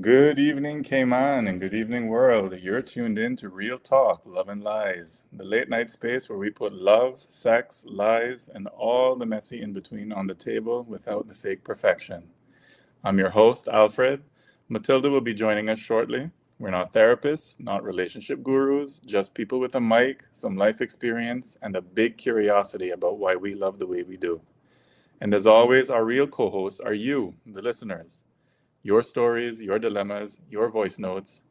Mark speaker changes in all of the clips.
Speaker 1: Good evening, Cayman, and good evening, world. You're tuned in to Real Talk, Love and Lies, the late night space where we put love, sex, lies, and all the messy in between on the table without the fake perfection. I'm your host, Alfred. Matilda will be joining us shortly. We're not therapists, not relationship gurus, just people with a mic, some life experience, and a big curiosity about why we love the way we do. And as always, our real co hosts are you, the listeners. Your stories, your dilemmas, your voice notes.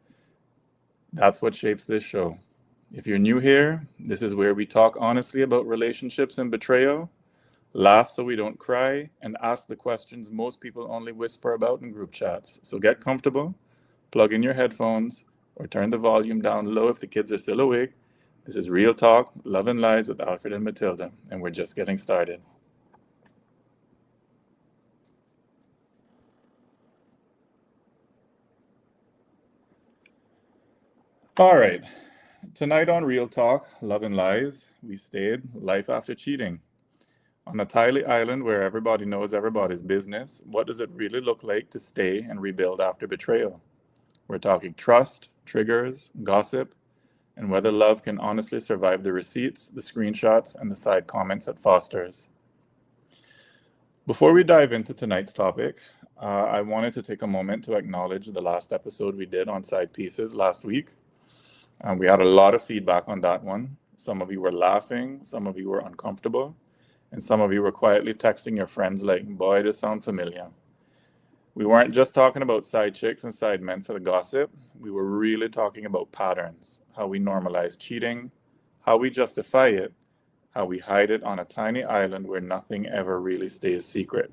Speaker 1: That's what shapes this show. If you're new here, this is where we talk honestly about relationships and betrayal, laugh so we don't cry, and ask the questions most people only whisper about in group chats. So get comfortable, plug in your headphones, or turn the volume down low if the kids are still awake. This is Real Talk, Love and Lies with Alfred and Matilda, and we're just getting started. All right. Tonight on Real Talk, Love and Lies, we stayed life after cheating. On a tiny island where everybody knows everybody's business, what does it really look like to stay and rebuild after betrayal? We're talking trust, triggers, gossip, and whether love can honestly survive the receipts, the screenshots, and the side comments it fosters. Before we dive into tonight's topic, I wanted to take a moment to acknowledge the last episode we did on side pieces last week. We had a lot of feedback on that one. Some of you were laughing, some of you were uncomfortable, and some of you were quietly texting your friends like, boy, this sounds familiar. We weren't just talking about side chicks and side men for the gossip. We were really talking about patterns, how we normalize cheating, how we justify it, how we hide it on a tiny island where nothing ever really stays secret.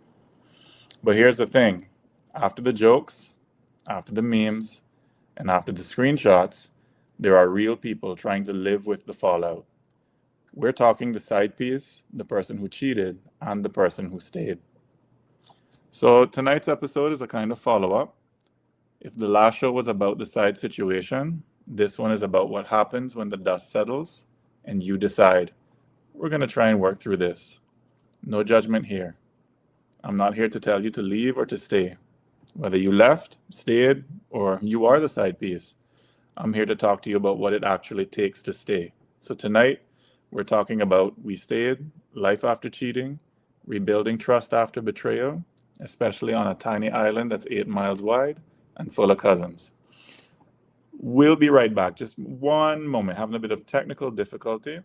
Speaker 1: But here's the thing. After the jokes, after the memes, and after the screenshots, there are real people trying to live with the fallout. We're talking the side piece, the person who cheated, and the person who stayed. So tonight's episode is a kind of follow-up. If the last show was about the side situation, this one is about what happens when the dust settles and you decide, we're going to try and work through this. No judgment here. I'm not here to tell you to leave or to stay. Whether you left, stayed, or you are the side piece, I'm here to talk to you about what it actually takes to stay. So tonight, we're talking about we stayed, life after cheating, rebuilding trust after betrayal, especially on a tiny island that's 8 miles wide and full of cousins. We'll be right back. Just one moment, having a bit of technical difficulty.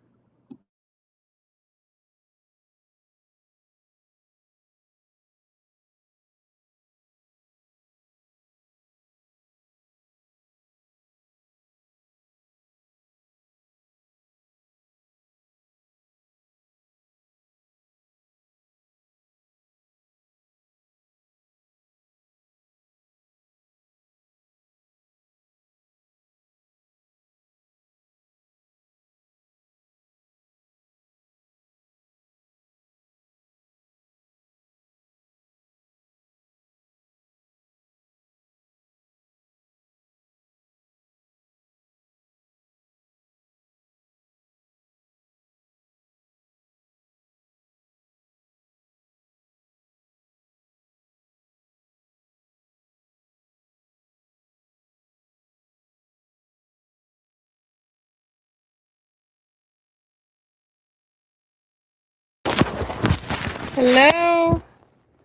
Speaker 2: Hello.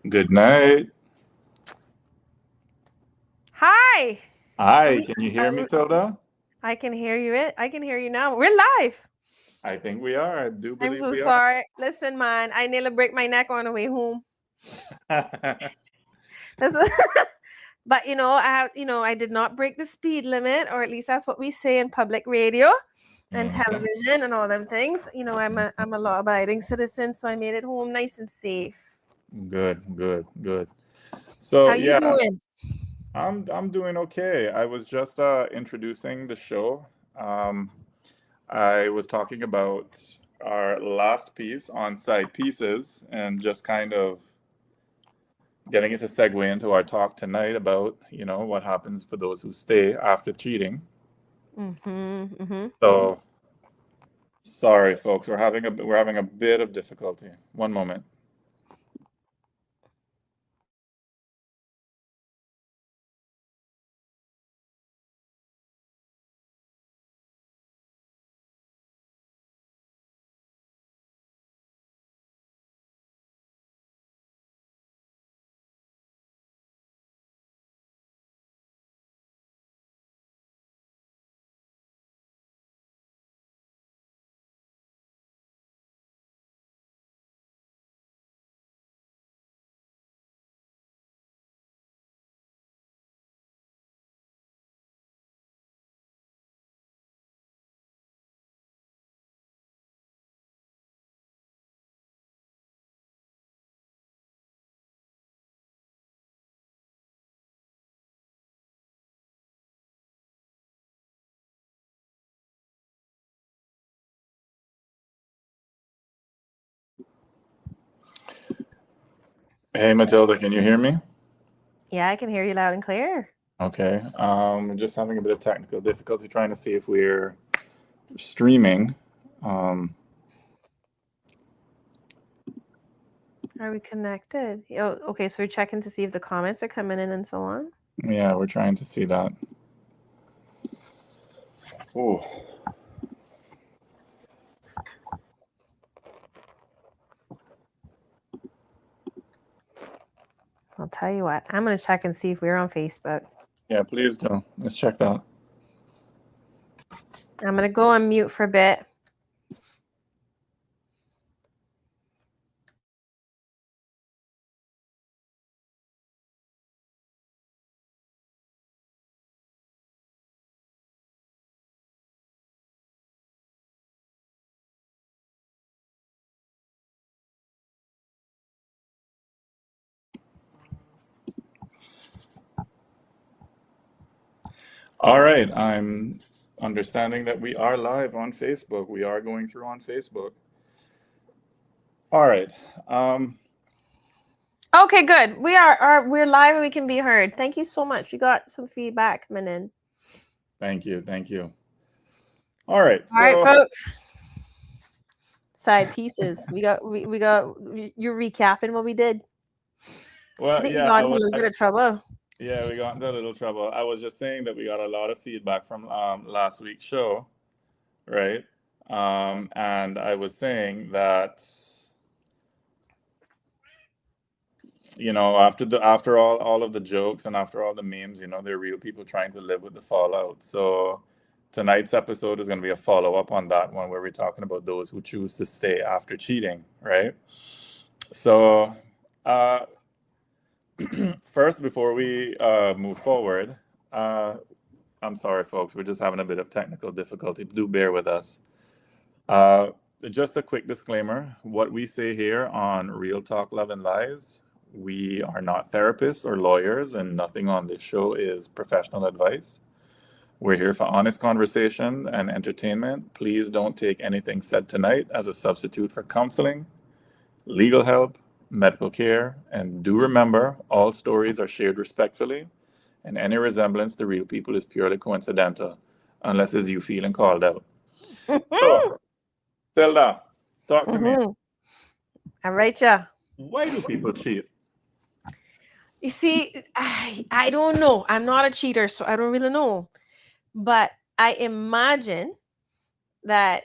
Speaker 1: Good night.
Speaker 2: Hi.
Speaker 1: Hi, can you hear me,
Speaker 2: Um,
Speaker 1: Tilda?
Speaker 2: I can hear you. I can hear you now. We're live.
Speaker 1: I think we are. I do
Speaker 2: I'm
Speaker 1: believe
Speaker 2: so
Speaker 1: we are.
Speaker 2: sorry. Listen, man, I nearly break my neck on the way home. This- but I did not break the speed limit, or at least that's what we say in public radio. and
Speaker 1: Okay.
Speaker 2: television and all them things. You know, I'm a law-abiding citizen, so I made it home nice and safe.
Speaker 1: Good, good, good.
Speaker 2: How
Speaker 1: So
Speaker 2: you
Speaker 1: yeah,
Speaker 2: doing?
Speaker 1: I'm doing okay. I was just introducing the show. Um, I was talking about our last piece on side pieces and just kind of getting it to segue into our talk tonight about, what happens for those who stay after cheating.
Speaker 2: Mm-hmm. Mm-hmm.
Speaker 1: So sorry, folks, we're having a bit of difficulty. One moment. Hey, Matilda, can you hear me?
Speaker 2: Yeah, I can hear you loud and clear.
Speaker 1: Okay. We're just having a bit of technical difficulty trying to see if we're streaming. Um,
Speaker 2: Are we connected? Oh, okay. So we're checking to see if the comments are coming in and so on.
Speaker 1: yeah, we're trying to see that. Oh,
Speaker 2: I'll tell you what. I'm gonna check and see if we're on Facebook.
Speaker 1: yeah, please do. Let's check that.
Speaker 2: I'm gonna go on mute for a bit.
Speaker 1: All right. I'm understanding that we are live on Facebook. We are going through on Facebook. All right. Um,
Speaker 2: Okay, good. We're live and we can be heard. Thank you so much. We got some feedback coming in.
Speaker 1: Thank you. Thank you. All right.
Speaker 2: All right,
Speaker 1: So,
Speaker 2: folks. Side pieces. You're recapping what we did. I
Speaker 1: well,
Speaker 2: think we
Speaker 1: yeah,
Speaker 2: got in a little bit of trouble.
Speaker 1: yeah, we got into a little trouble. I was just saying that we got a lot of feedback from last week's show, right? And I was saying that, after all of the jokes and after all the memes, there are real people trying to live with the fallout. So tonight's episode is going to be a follow up on that one where we're talking about those who choose to stay after cheating, right? So, uh, first, before we move forward, uh, I'm sorry, folks, we're just having a bit of technical difficulty. Do bear with us. Uh, just a quick disclaimer, what we say here on Real Talk Love and Lies, we are not therapists or lawyers, and nothing on this show is professional advice. We're here for honest conversation and entertainment. Please don't take anything said tonight as a substitute for counseling, legal help, medical care, and do remember all stories are shared respectfully, and any resemblance to real people is purely coincidental, unless it's you feeling called out. So, Zelda, talk to me.
Speaker 2: Mm-hmm. All right, yeah.
Speaker 1: Why do people cheat?
Speaker 2: You see, I don't know. I'm not a cheater, so I don't really know. But I imagine that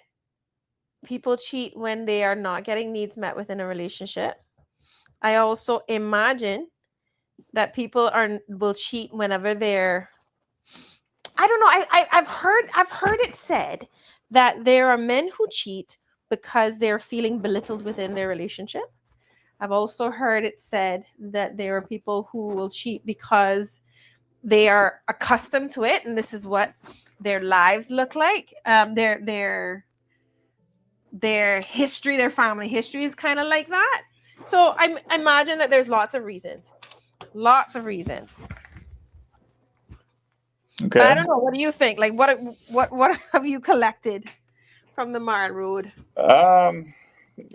Speaker 2: people cheat when they are not getting needs met within a relationship. I also imagine that people will cheat whenever they're I don't know. I've heard it said that there are men who cheat because they're feeling belittled within their relationship. I've also heard it said that there are people who will cheat because they are accustomed to it, and this is what their lives look like, their history, their family history is kind of like that. So I imagine that there's lots of reasons. Lots of reasons. But I
Speaker 1: Okay.
Speaker 2: don't know. What do you think? Like, what have you collected from the Marl Road?
Speaker 1: Um,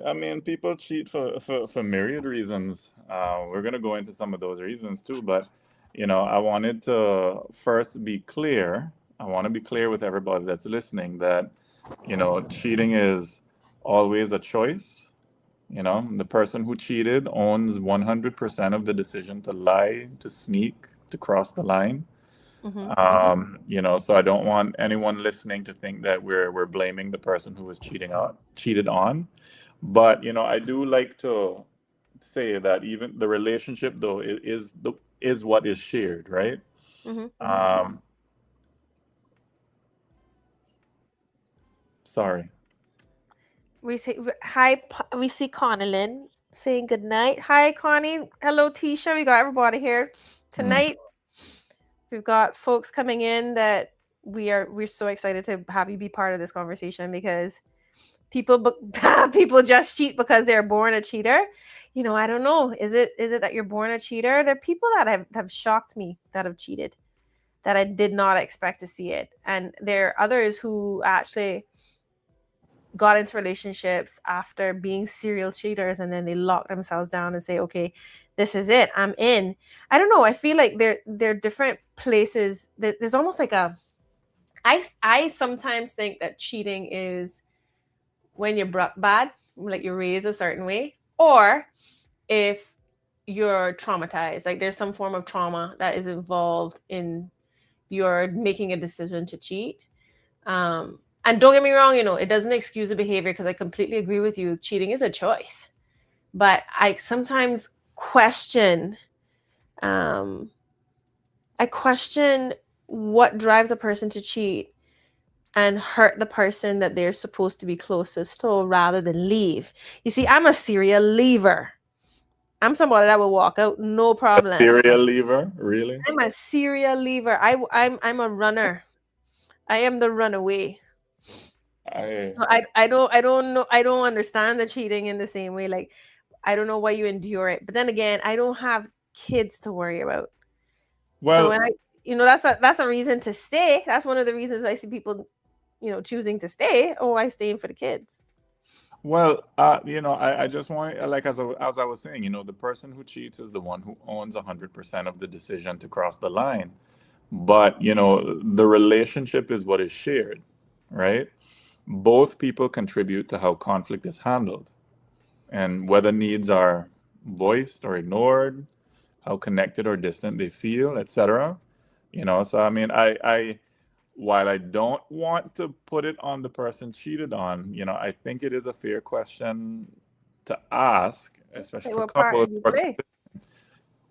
Speaker 1: I mean, people cheat for myriad reasons. We're gonna go into some of those reasons too, but I wanted to first be clear. I want to be clear with everybody that's listening that, cheating is always a choice. The person who cheated owns 100% of the decision to lie, to sneak, to cross the line.
Speaker 2: Mm-hmm.
Speaker 1: So I don't want anyone listening to think that we're blaming the person who was cheated on. But I do like to say that even the relationship though is what is shared, right?
Speaker 2: Mm-hmm.
Speaker 1: Um, sorry.
Speaker 2: We say hi. We see Connie Lynn saying good night. Hi, Connie. Hello, Tisha. We got everybody here
Speaker 1: Mm.
Speaker 2: tonight. We've got folks coming in that we're so excited to have you be part of this conversation because people people just cheat because they're born a cheater. I don't know. Is it that you're born a cheater? There are people that have shocked me that have cheated that I did not expect to see it, and there are others who actually got into relationships after being serial cheaters and then they lock themselves down and say, okay, this is it, I'm in. I don't know, I feel like they're different places. There's almost like a I sometimes think that cheating is when you're bad, like you're raised a certain way, or if you're traumatized, like there's some form of trauma that is involved in your making a decision to cheat. And don't get me wrong, it doesn't excuse the behavior because I completely agree with you. Cheating is a choice. But I sometimes um, question what drives a person to cheat and hurt the person that they're supposed to be closest to rather than leave. You see, I'm a serial leaver. I'm somebody that will walk out, no problem.
Speaker 1: Serial lever, really?
Speaker 2: I'm a serial leaver. I'm a runner. I am the runaway.
Speaker 1: I
Speaker 2: So I don't know, I don't understand the cheating in the same way. Like I don't know why you endure it. But then again, I don't have kids to worry about. So
Speaker 1: well,
Speaker 2: when that's a reason to stay. That's one of the reasons I see people, choosing to stay. Oh, I stay in for the kids.
Speaker 1: I just want, like, as I was saying, the person who cheats is the one who owns 100% of the decision to cross the line. But, the relationship is what is shared, right? Both people contribute to how conflict is handled and whether needs are voiced or ignored, how connected or distant they feel, etc. So I mean, I while I don't want to put it on the person cheated on, I think it is a fair question to ask, especially
Speaker 2: Like
Speaker 1: for
Speaker 2: what part
Speaker 1: couples
Speaker 2: did you
Speaker 1: who are.
Speaker 2: play?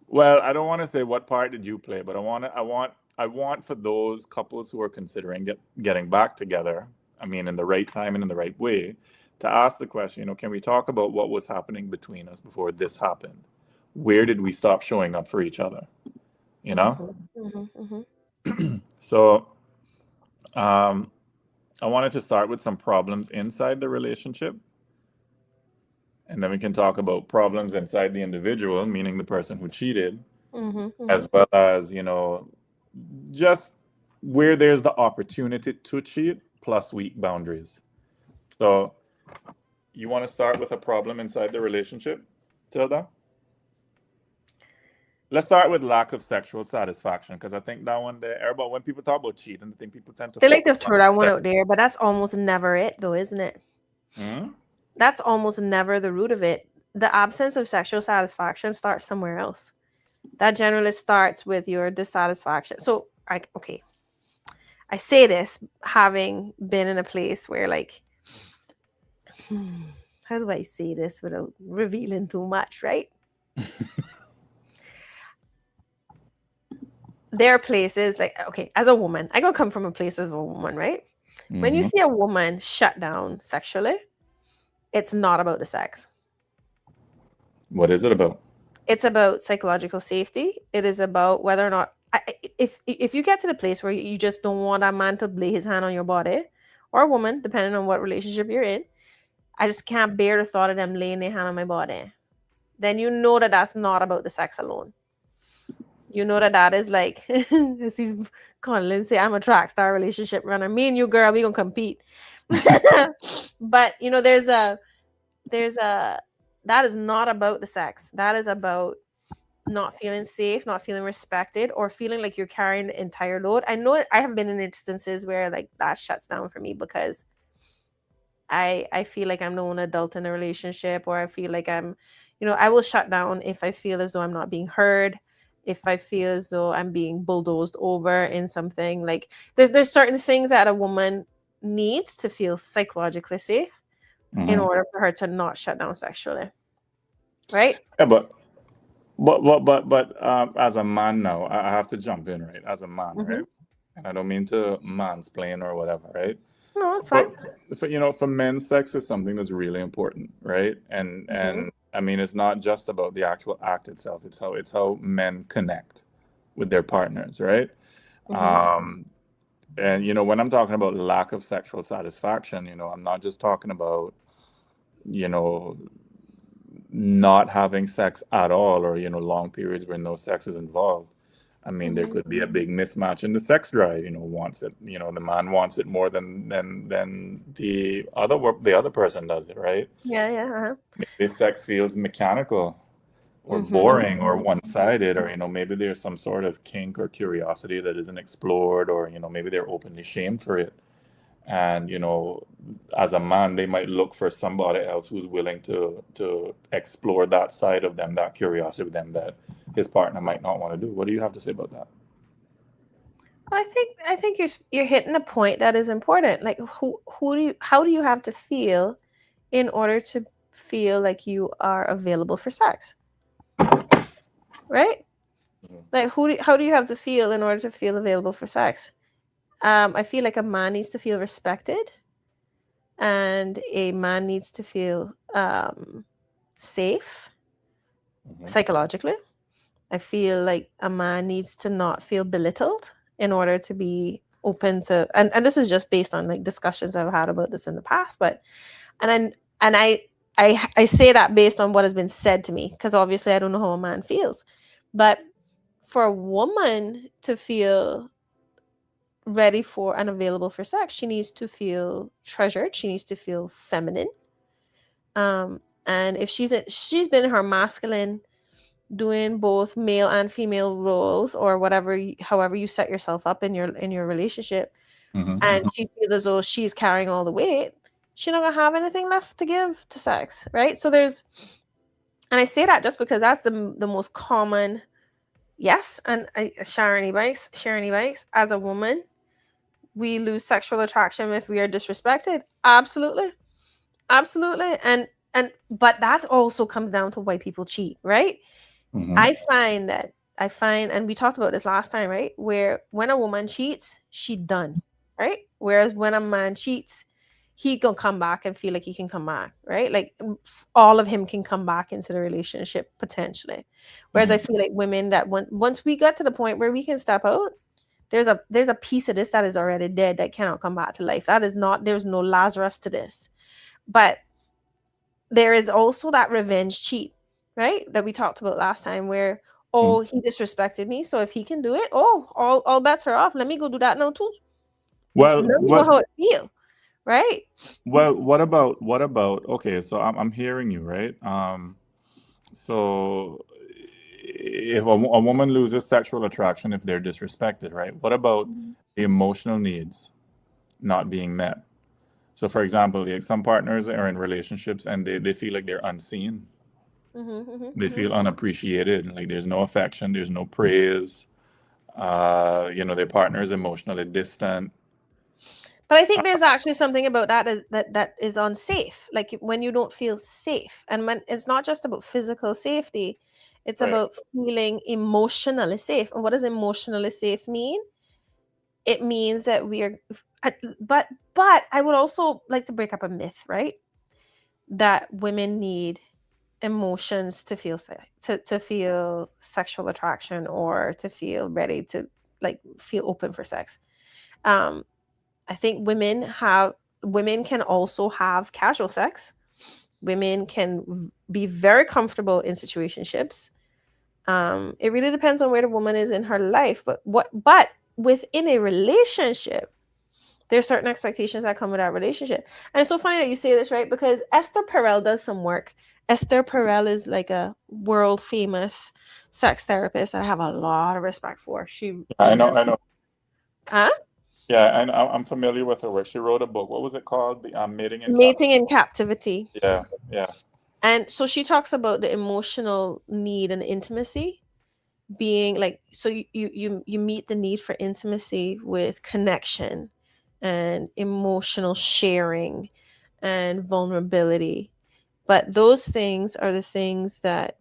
Speaker 1: Well, I don't want to say what part did you play, but I want for those couples who are considering getting back together, I mean, in the right time and in the right way, to ask the question, can we talk about what was happening between us before this happened? Where did we stop showing up for each other? You know?
Speaker 2: Mm-hmm, mm-hmm, mm-hmm.
Speaker 1: So, um, I wanted to start with some problems inside the relationship, and then we can talk about problems inside the individual, meaning the person who cheated,
Speaker 2: Mm-hmm, mm-hmm.
Speaker 1: as well as, just where there's the opportunity to cheat plus weak boundaries. So, you want to start with a problem inside the relationship, Tilda? Let's start with lack of sexual satisfaction because I think that one there, everybody, when people talk about cheating, I think people tend to
Speaker 2: They like to
Speaker 1: focus on
Speaker 2: throw that one
Speaker 1: sex.
Speaker 2: out there, but that's almost never it, though, isn't it?
Speaker 1: Hmm?
Speaker 2: That's almost never the root of it. The absence of sexual satisfaction starts somewhere else. That generally starts with your dissatisfaction. So, okay, I say this having been in a place where, like, how do I say this without revealing too much, right? There are places like, okay, as a woman, I gonna come from a place as a woman, right? When you
Speaker 1: Hmm.
Speaker 2: see a woman shut down sexually, it's not about the sex.
Speaker 1: What is it about?
Speaker 2: It's about psychological safety. It is about whether or not if you get to the place where you just don't want a man to lay his hand on your body, or a woman, depending on what relationship you're in, I just can't bear the thought of them laying their hand on my body. Then you know that that's not about the sex alone. You know that that is like, as he's calling Lindsay, I'm a track star relationship runner. Me and you, girl, we gonna compete. But there's a that is not about the sex. That is about not feeling safe, not feeling respected, or feeling like you're carrying the entire load. I know I have been in instances where like that shuts down for me because I feel like I'm the only adult in a relationship, or I feel like I will shut down if I feel as though I'm not being heard, if I feel as though I'm being bulldozed over in something. Like there's certain things that a woman needs to feel psychologically safe in
Speaker 1: Mm-hmm.
Speaker 2: order for her to not shut down sexually, right?
Speaker 1: Yeah, but as a man now, I have to jump in, right? As a man,
Speaker 2: Hmm.
Speaker 1: right? And I don't mean to mansplain or whatever, right?
Speaker 2: No, it's fine.
Speaker 1: But for men, sex is something that's really important, right?
Speaker 2: Hmm.
Speaker 1: And I mean, it's not just about the actual act itself. It's how men connect with their partners, right?
Speaker 2: Hmm.
Speaker 1: Um, and when I'm talking about lack of sexual satisfaction, I'm not just talking about you know not having sex at all, or long periods where no sex is involved. I mean, there
Speaker 2: Hmm.
Speaker 1: could be a big mismatch in the sex drive. Wants it. The man wants it more than the other person does it, right?
Speaker 2: Yeah, yeah. Uh-huh.
Speaker 1: Maybe sex feels mechanical or
Speaker 2: Hmm.
Speaker 1: boring or one-sided, or maybe there's some sort of kink or curiosity that isn't explored, or maybe they're openly shamed for it. And as a man, they might look for somebody else who's willing to explore that side of them, that curiosity with them, that his partner might not want to do. What do you have to say about that?
Speaker 2: I think you're hitting a point that is important. Like who do you how do you have to feel in order to feel like you are available for sex, right?
Speaker 1: Mhm.
Speaker 2: Like how do you have to feel in order to feel available for sex? I feel like a man needs to feel respected, and a man needs to feel safe
Speaker 1: Mhm.
Speaker 2: psychologically. I feel like a man needs to not feel belittled in order to be open to, and this is just based on like discussions I've had about this in the past, but and I and I say that based on what has been said to me, because obviously I don't know how a man feels. But for a woman to feel ready for and available for sex, she needs to feel treasured, she needs to feel feminine. And if she's been in her masculine, doing both male and female roles, or whatever however you set yourself up in your relationship,
Speaker 1: Mhm.
Speaker 2: and she feels as though she's carrying all the weight, she's not gonna have anything left to give to sex, right? So there's, and I say that just because that's the most common. Yes, and sharing e-bikes as a woman, we lose sexual attraction if we are disrespected. Absolutely, absolutely. And but that also comes down to why people cheat, right?
Speaker 1: Mhm.
Speaker 2: I find, and we talked about this last time, right? Where when a woman cheats, she done, right? Whereas when a man cheats, he gonna come back and feel like he can come back, right? Like all of him can come back into the relationship potentially. Whereas I
Speaker 1: Mhm.
Speaker 2: feel like women that once we get to the point where we can step out, there's a piece of this that is already dead that cannot come back to life. That is not, there's no Lazarus to this. But there is also that revenge cheat, right? That we talked about last time where,
Speaker 1: Mhm.
Speaker 2: oh, he disrespected me. So if he can do it, oh, all bets are off. Let me go do that now too.
Speaker 1: Well,
Speaker 2: Let me know
Speaker 1: what
Speaker 2: how it feel, right?
Speaker 1: well, what about okay, so I'm hearing you, right? So if a woman loses sexual attraction if they're disrespected, right? What about
Speaker 2: Mhm.
Speaker 1: the emotional needs not being met? So, for example, like some partners are in relationships and they feel like they're unseen.
Speaker 2: Mhm, mhm,
Speaker 1: They
Speaker 2: mhm.
Speaker 1: feel unappreciated. Like there's no affection, there's no praise. Their partner is emotionally distant.
Speaker 2: But I think there's actually something about that is unsafe. Like when you don't feel safe, and when it's not just about physical safety, it's
Speaker 1: Right.
Speaker 2: about feeling emotionally safe. And what does emotionally safe mean? It means that we are, but I would also like to break up a myth, right? That women need emotions to feel to feel sexual attraction or to feel ready to like feel open for sex. um I think women can also have casual sex. Women can be very comfortable in situationships. It really depends on where the woman is in her life, but within a relationship, there's certain expectations that come with that relationship. And it's so funny that you say this, right? Because Esther Perel does some work. Esther Perel is like a world famous sex therapist I have a lot of respect for.
Speaker 1: I
Speaker 2: She
Speaker 1: know, I know.
Speaker 2: huh?
Speaker 1: Yeah, I'm familiar with her work. She wrote a book. What was it called? The Mating in Cap.
Speaker 2: Mating in captivity.
Speaker 1: Yeah, yeah,
Speaker 2: And so she talks about the emotional need and intimacy being like, so you meet the need for intimacy with connection and emotional sharing and vulnerability. But those things are the things that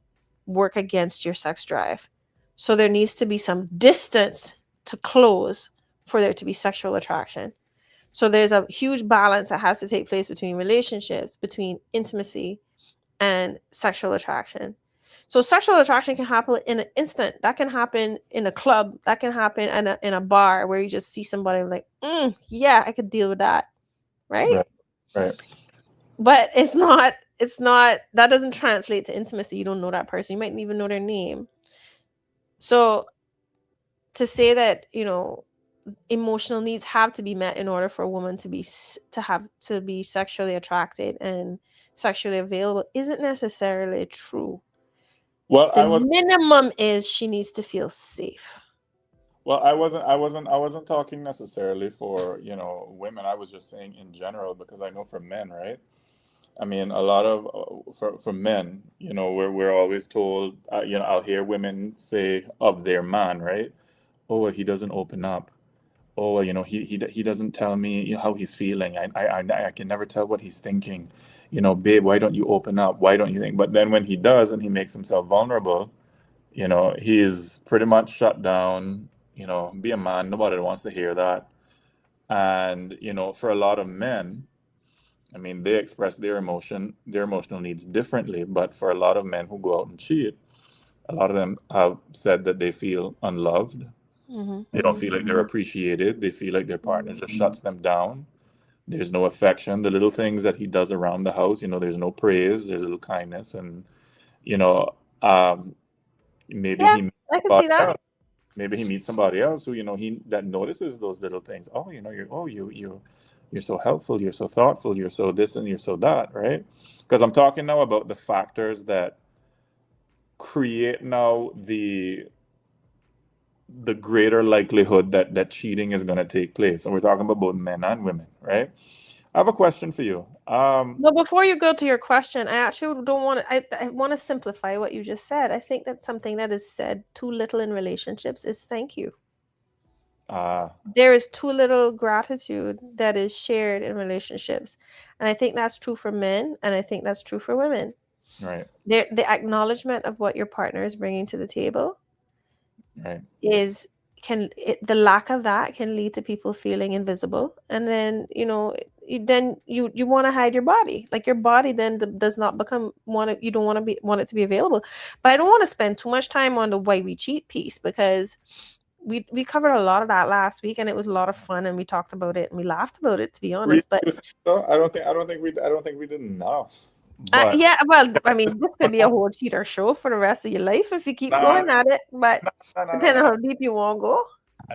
Speaker 2: work against your sex drive. So there needs to be some distance to close for there to be sexual attraction. So there's a huge balance that has to take place between relationships, between intimacy and sexual attraction. So sexual attraction can happen in an instant. That can happen in a club. That can happen in a bar where you just see somebody like, yeah, I could deal with that, right?
Speaker 1: right, right.
Speaker 2: But it's not that doesn't translate to intimacy. You don't know that person. You might not even know their name. So to say that, emotional needs have to be met in order for a woman to be sexually attracted and sexually available isn't necessarily true.
Speaker 1: Well,
Speaker 2: The minimum is she needs to feel safe.
Speaker 1: I wasn't talking necessarily for, women. I was just saying in general because I know for men, right? I mean, a lot of for men, we're always told, I'll hear women say of their man, right? Oh, well, he doesn't open up. Oh, well, he doesn't tell me, how he's feeling. I can never tell what he's thinking. Babe, why don't you open up? Why don't you think? But then when he does and he makes himself vulnerable, he is pretty much shut down. Be a man. Nobody wants to hear that. And, for a lot of men, I mean, they express their emotional needs differently. But for a lot of men who go out and cheat, a lot of them have said that they feel unloved.
Speaker 2: Mm-hmm.
Speaker 1: They don't feel like they're appreciated. They feel like their partner just shuts them down. There's no affection. The little things that he does around the house, there's no praise. There's a little kindness, and you know, um, maybe
Speaker 2: Yeah,
Speaker 1: he meets
Speaker 2: I can see
Speaker 1: somebody
Speaker 2: that.
Speaker 1: else. Maybe he meets somebody else who he that notices those little things. Oh, you're so helpful. You're so thoughtful. You're so this and you're so that, right? Because I'm talking now about the factors that create now the greater likelihood that cheating is going to take place. And we're talking about both men and women, right? I have a question for you.
Speaker 2: But before you go to your question, I actually don't want to. I want to simplify what you just said. I think that something that is said too little in relationships is thank you.
Speaker 1: uh,
Speaker 2: There is too little gratitude that is shared in relationships, and I think that's true for men, and I think that's true for women.
Speaker 1: right,
Speaker 2: The acknowledgement of what your partner is bringing to the table
Speaker 1: right.
Speaker 2: is the lack of that can lead to people feeling invisible, and then you want to hide your body, like your body then does not become you don't want it to be available. But I don't want to spend too much time on the why we cheat piece, because we covered a lot of that last week, and it was a lot of fun, and we talked about it and we laughed about it, to be
Speaker 1: Really,
Speaker 2: honest. But
Speaker 1: you think so? I don't think we did enough. But
Speaker 2: yeah, well, I mean, this could be a whole cheater show for the rest of your life if you keep
Speaker 1: no,
Speaker 2: going at it, but
Speaker 1: no,
Speaker 2: depending on
Speaker 1: no,
Speaker 2: how deep you want to go.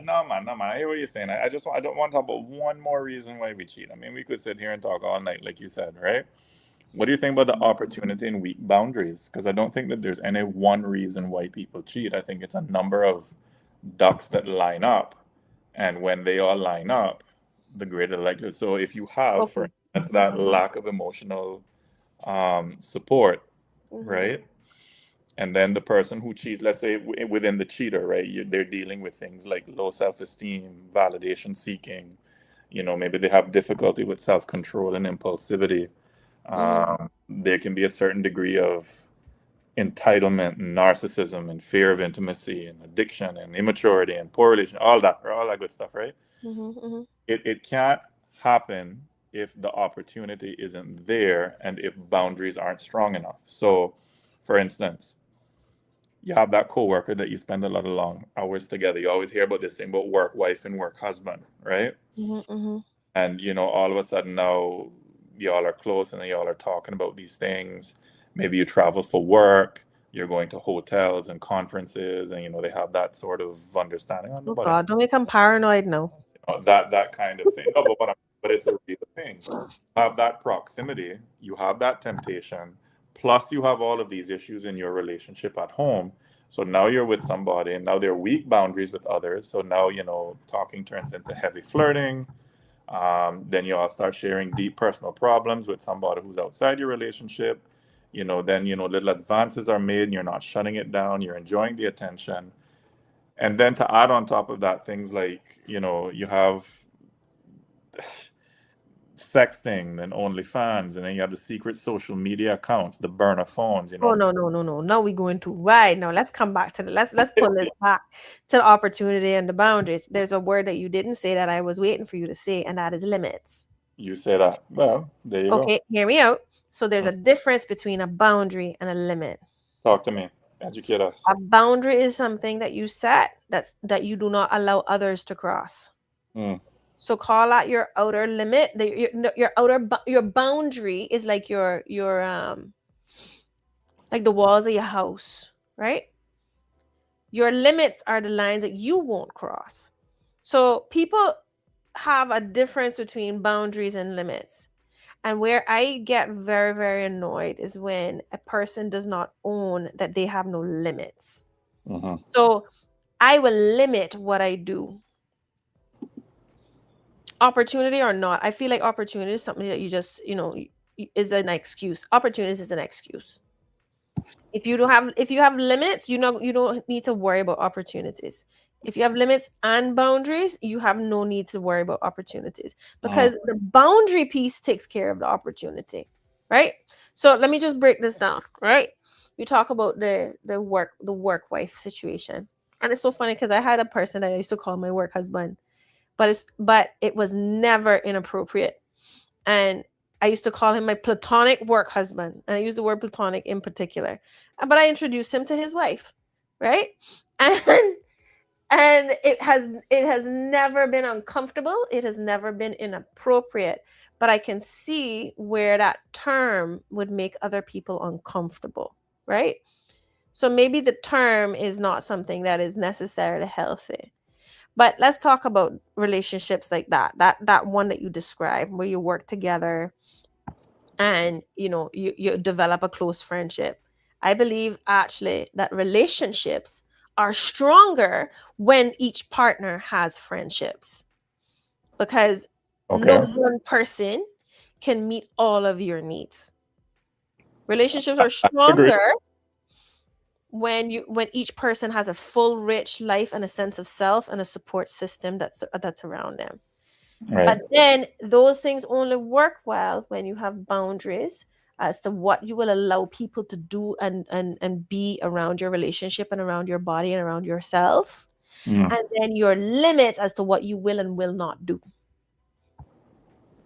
Speaker 1: no, man, no, man. I hear what you're saying. I don't want to talk about one more reason why we cheat. I mean, we could sit here and talk all night, like you said, right? What do you think about the opportunity and weak boundaries? Because I don't think that there's any one reason why people cheat. I think it's a number of ducks that line up, and when they all line up, the greater likelihood. So if you have, for
Speaker 2: Okay.
Speaker 1: instance, that lack of emotional support,
Speaker 2: Mhm.
Speaker 1: right? And then the person who cheats, let's say within the cheater, right? They're dealing with things like low self-esteem, validation seeking. Maybe they have difficulty with self-control and impulsivity.
Speaker 2: Mhm.
Speaker 1: There can be a certain degree of entitlement and narcissism and fear of intimacy and addiction and immaturity and poor relation, all that good stuff, right?
Speaker 2: Mhm. Mhm.
Speaker 1: It can't happen if the opportunity isn't there and if boundaries aren't strong enough. So For instance, you have that coworker that you spend a lot of long hours together. You always hear about this thing about work wife and work husband, right?
Speaker 2: Mm-hmm, mm-hmm.
Speaker 1: And all of a sudden now y'all are close and y'all are talking about these things. Maybe you travel for work, you're going to hotels and conferences, and they have that sort of understanding. Oh,
Speaker 2: Oh
Speaker 1: nobody,
Speaker 2: God, don't become paranoid now.
Speaker 1: that kind of thing. No, but it's a real thing. You have that proximity, you have that temptation, plus you have all of these issues in your relationship at home. So now you're with somebody, and now there are weak boundaries with others. So now talking turns into heavy flirting. Then you all start sharing deep personal problems with somebody who's outside your relationship. Then little advances are made, and you're not shutting it down. You're enjoying the attention, and then to add on top of that, things like you have sexting and OnlyFans, and then you have the secret social media accounts, the burner phones.
Speaker 2: Oh no, no, no, no. Now we're going to right now. Let's come back to the let's pull this back to the opportunity and the boundaries. There's a word that you didn't say that I was waiting for you to say, and that is limits.
Speaker 1: You say that. Well, there you go.
Speaker 2: Okay, hear me out. So there's a difference between a boundary and a limit.
Speaker 1: Talk to me. Educate us.
Speaker 2: A boundary is something that you set that you do not allow others to cross.
Speaker 1: Mm.
Speaker 2: So call out your outer limit. Your boundary is like your like the walls of your house, right? Your limits are the lines that you won't cross. So people have a difference between boundaries and limits. And where I get very, very annoyed is when a person does not own that they have no limits.
Speaker 1: Mm-hmm.
Speaker 2: So I will limit what I do. Opportunity or not, I feel like opportunity is something that you just, is an excuse. Opportunities is an excuse. If you have limits, you don't need to worry about opportunities. If you have limits and boundaries, you have no need to worry about opportunities
Speaker 1: Mm.
Speaker 2: because the boundary piece takes care of the opportunity, right? So let me just break this down, right? We talk about the work wife situation. And it's so funny because I had a person that I used to call my work husband, but it was never inappropriate. And I used to call him my platonic work husband. And I use the word platonic in particular. But I introduced him to his wife, right? And it has never been uncomfortable. It has never been inappropriate. But I can see where that term would make other people uncomfortable, right? So maybe the term is not something that is necessarily healthy. But let's talk about relationships like that one that you described where you work together and you develop a close friendship. I believe actually that relationships are stronger when each partner has friendships because no
Speaker 1: Okay.
Speaker 2: one person can meet all of your needs. Relationships are
Speaker 1: I agree.
Speaker 2: stronger when each person has a full rich life and a sense of self and a support system that's around them.
Speaker 1: Right.
Speaker 2: But then those things only work well when you have boundaries as to what you will allow people to do and be around your relationship and around your body and around yourself.
Speaker 1: Mm.
Speaker 2: And then your limits as to what you will and will not do.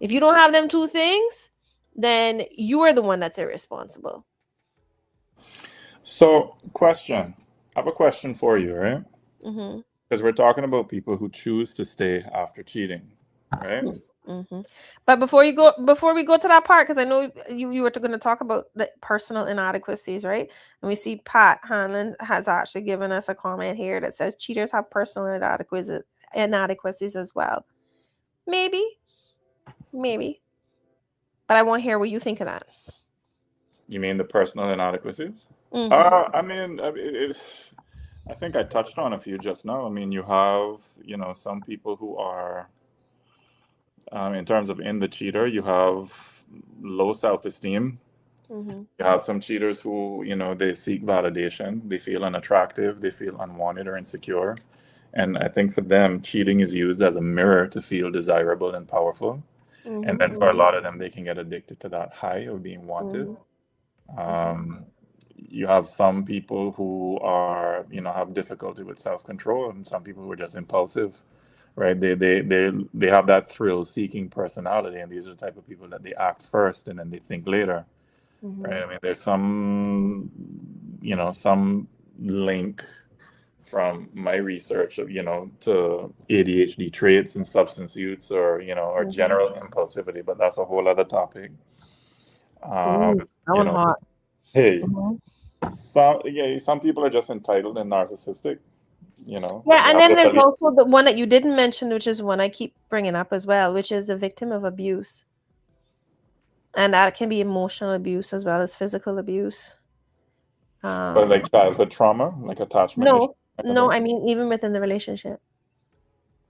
Speaker 2: If you don't have them two things, then you are the one that's irresponsible.
Speaker 1: So, question. I have a question for you, right?
Speaker 2: Mm-hmm.
Speaker 1: Because we're talking about people who choose to stay after cheating, right?
Speaker 2: Mm-hmm. But before we go to that part, because I know you were going to talk about the personal inadequacies, right? And we see Pat Hanlon has actually given us a comment here that says cheaters have personal inadequacies as well. Maybe, maybe, but I want to hear what you think of that.
Speaker 1: You mean the personal inadequacies?
Speaker 2: Mm-hmm.
Speaker 1: I think I touched on a few just now. I mean, you have, some people who are, in terms of in the cheater, you have low self-esteem.
Speaker 2: Mm-hmm.
Speaker 1: You have some cheaters who, they seek validation. They feel unattractive. They feel unwanted or insecure. And I think for them, cheating is used as a mirror to feel desirable and powerful. And then for a
Speaker 2: Mm-hmm.
Speaker 1: lot of them, they can get addicted to that high of being wanted.
Speaker 2: Mm-hmm. Mm-hmm.
Speaker 1: Um, you have some people who are, have difficulty with self-control, and some people who are just impulsive, right? They have that thrill-seeking personality, and these are the type of people that they act first and then they think later,
Speaker 2: Mm-hmm.
Speaker 1: right? I mean, there's some some link from my research of, to ADHD traits and substance use, or
Speaker 2: Mhm.
Speaker 1: general impulsivity, but that's a whole other topic. Um,
Speaker 2: Ooh, that
Speaker 1: you
Speaker 2: one
Speaker 1: know,
Speaker 2: hot.
Speaker 1: hey,
Speaker 2: Mhm.
Speaker 1: some people are just entitled and narcissistic,
Speaker 2: Yeah,
Speaker 1: they
Speaker 2: and
Speaker 1: have
Speaker 2: then
Speaker 1: the
Speaker 2: there's
Speaker 1: belief.
Speaker 2: also the one that you didn't mention, which is one I keep bringing up as well, which is a victim of abuse. And that can be emotional abuse as well as physical abuse.
Speaker 1: But
Speaker 2: Um,
Speaker 1: like childhood trauma, like attachment issue
Speaker 2: no,
Speaker 1: kind of
Speaker 2: no,
Speaker 1: thing.
Speaker 2: I mean even within the relationship.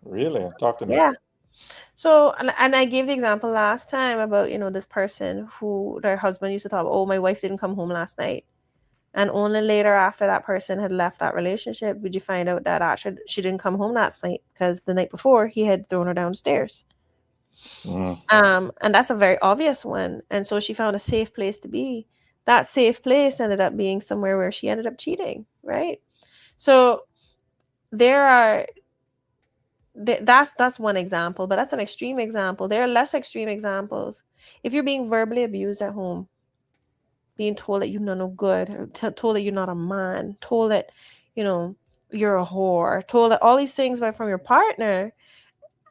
Speaker 1: Really? Talk to me.
Speaker 2: Yeah. So, and I gave the example last time about, this person who their husband used to talk, oh, my wife didn't come home last night. And only later after that person had left that relationship would you find out that actually she didn't come home that night because the night before he had thrown her downstairs.
Speaker 1: Mm,
Speaker 2: And that's a very obvious one. And so she found a safe place to be. That safe place ended up being somewhere where she ended up cheating, right? So there are that's one example, but that's an extreme example. There are less extreme examples. If you're being verbally abused at home, being told that you're not no good, or told that you're not a man, told that you know you're a whore, told that all these things from your partner,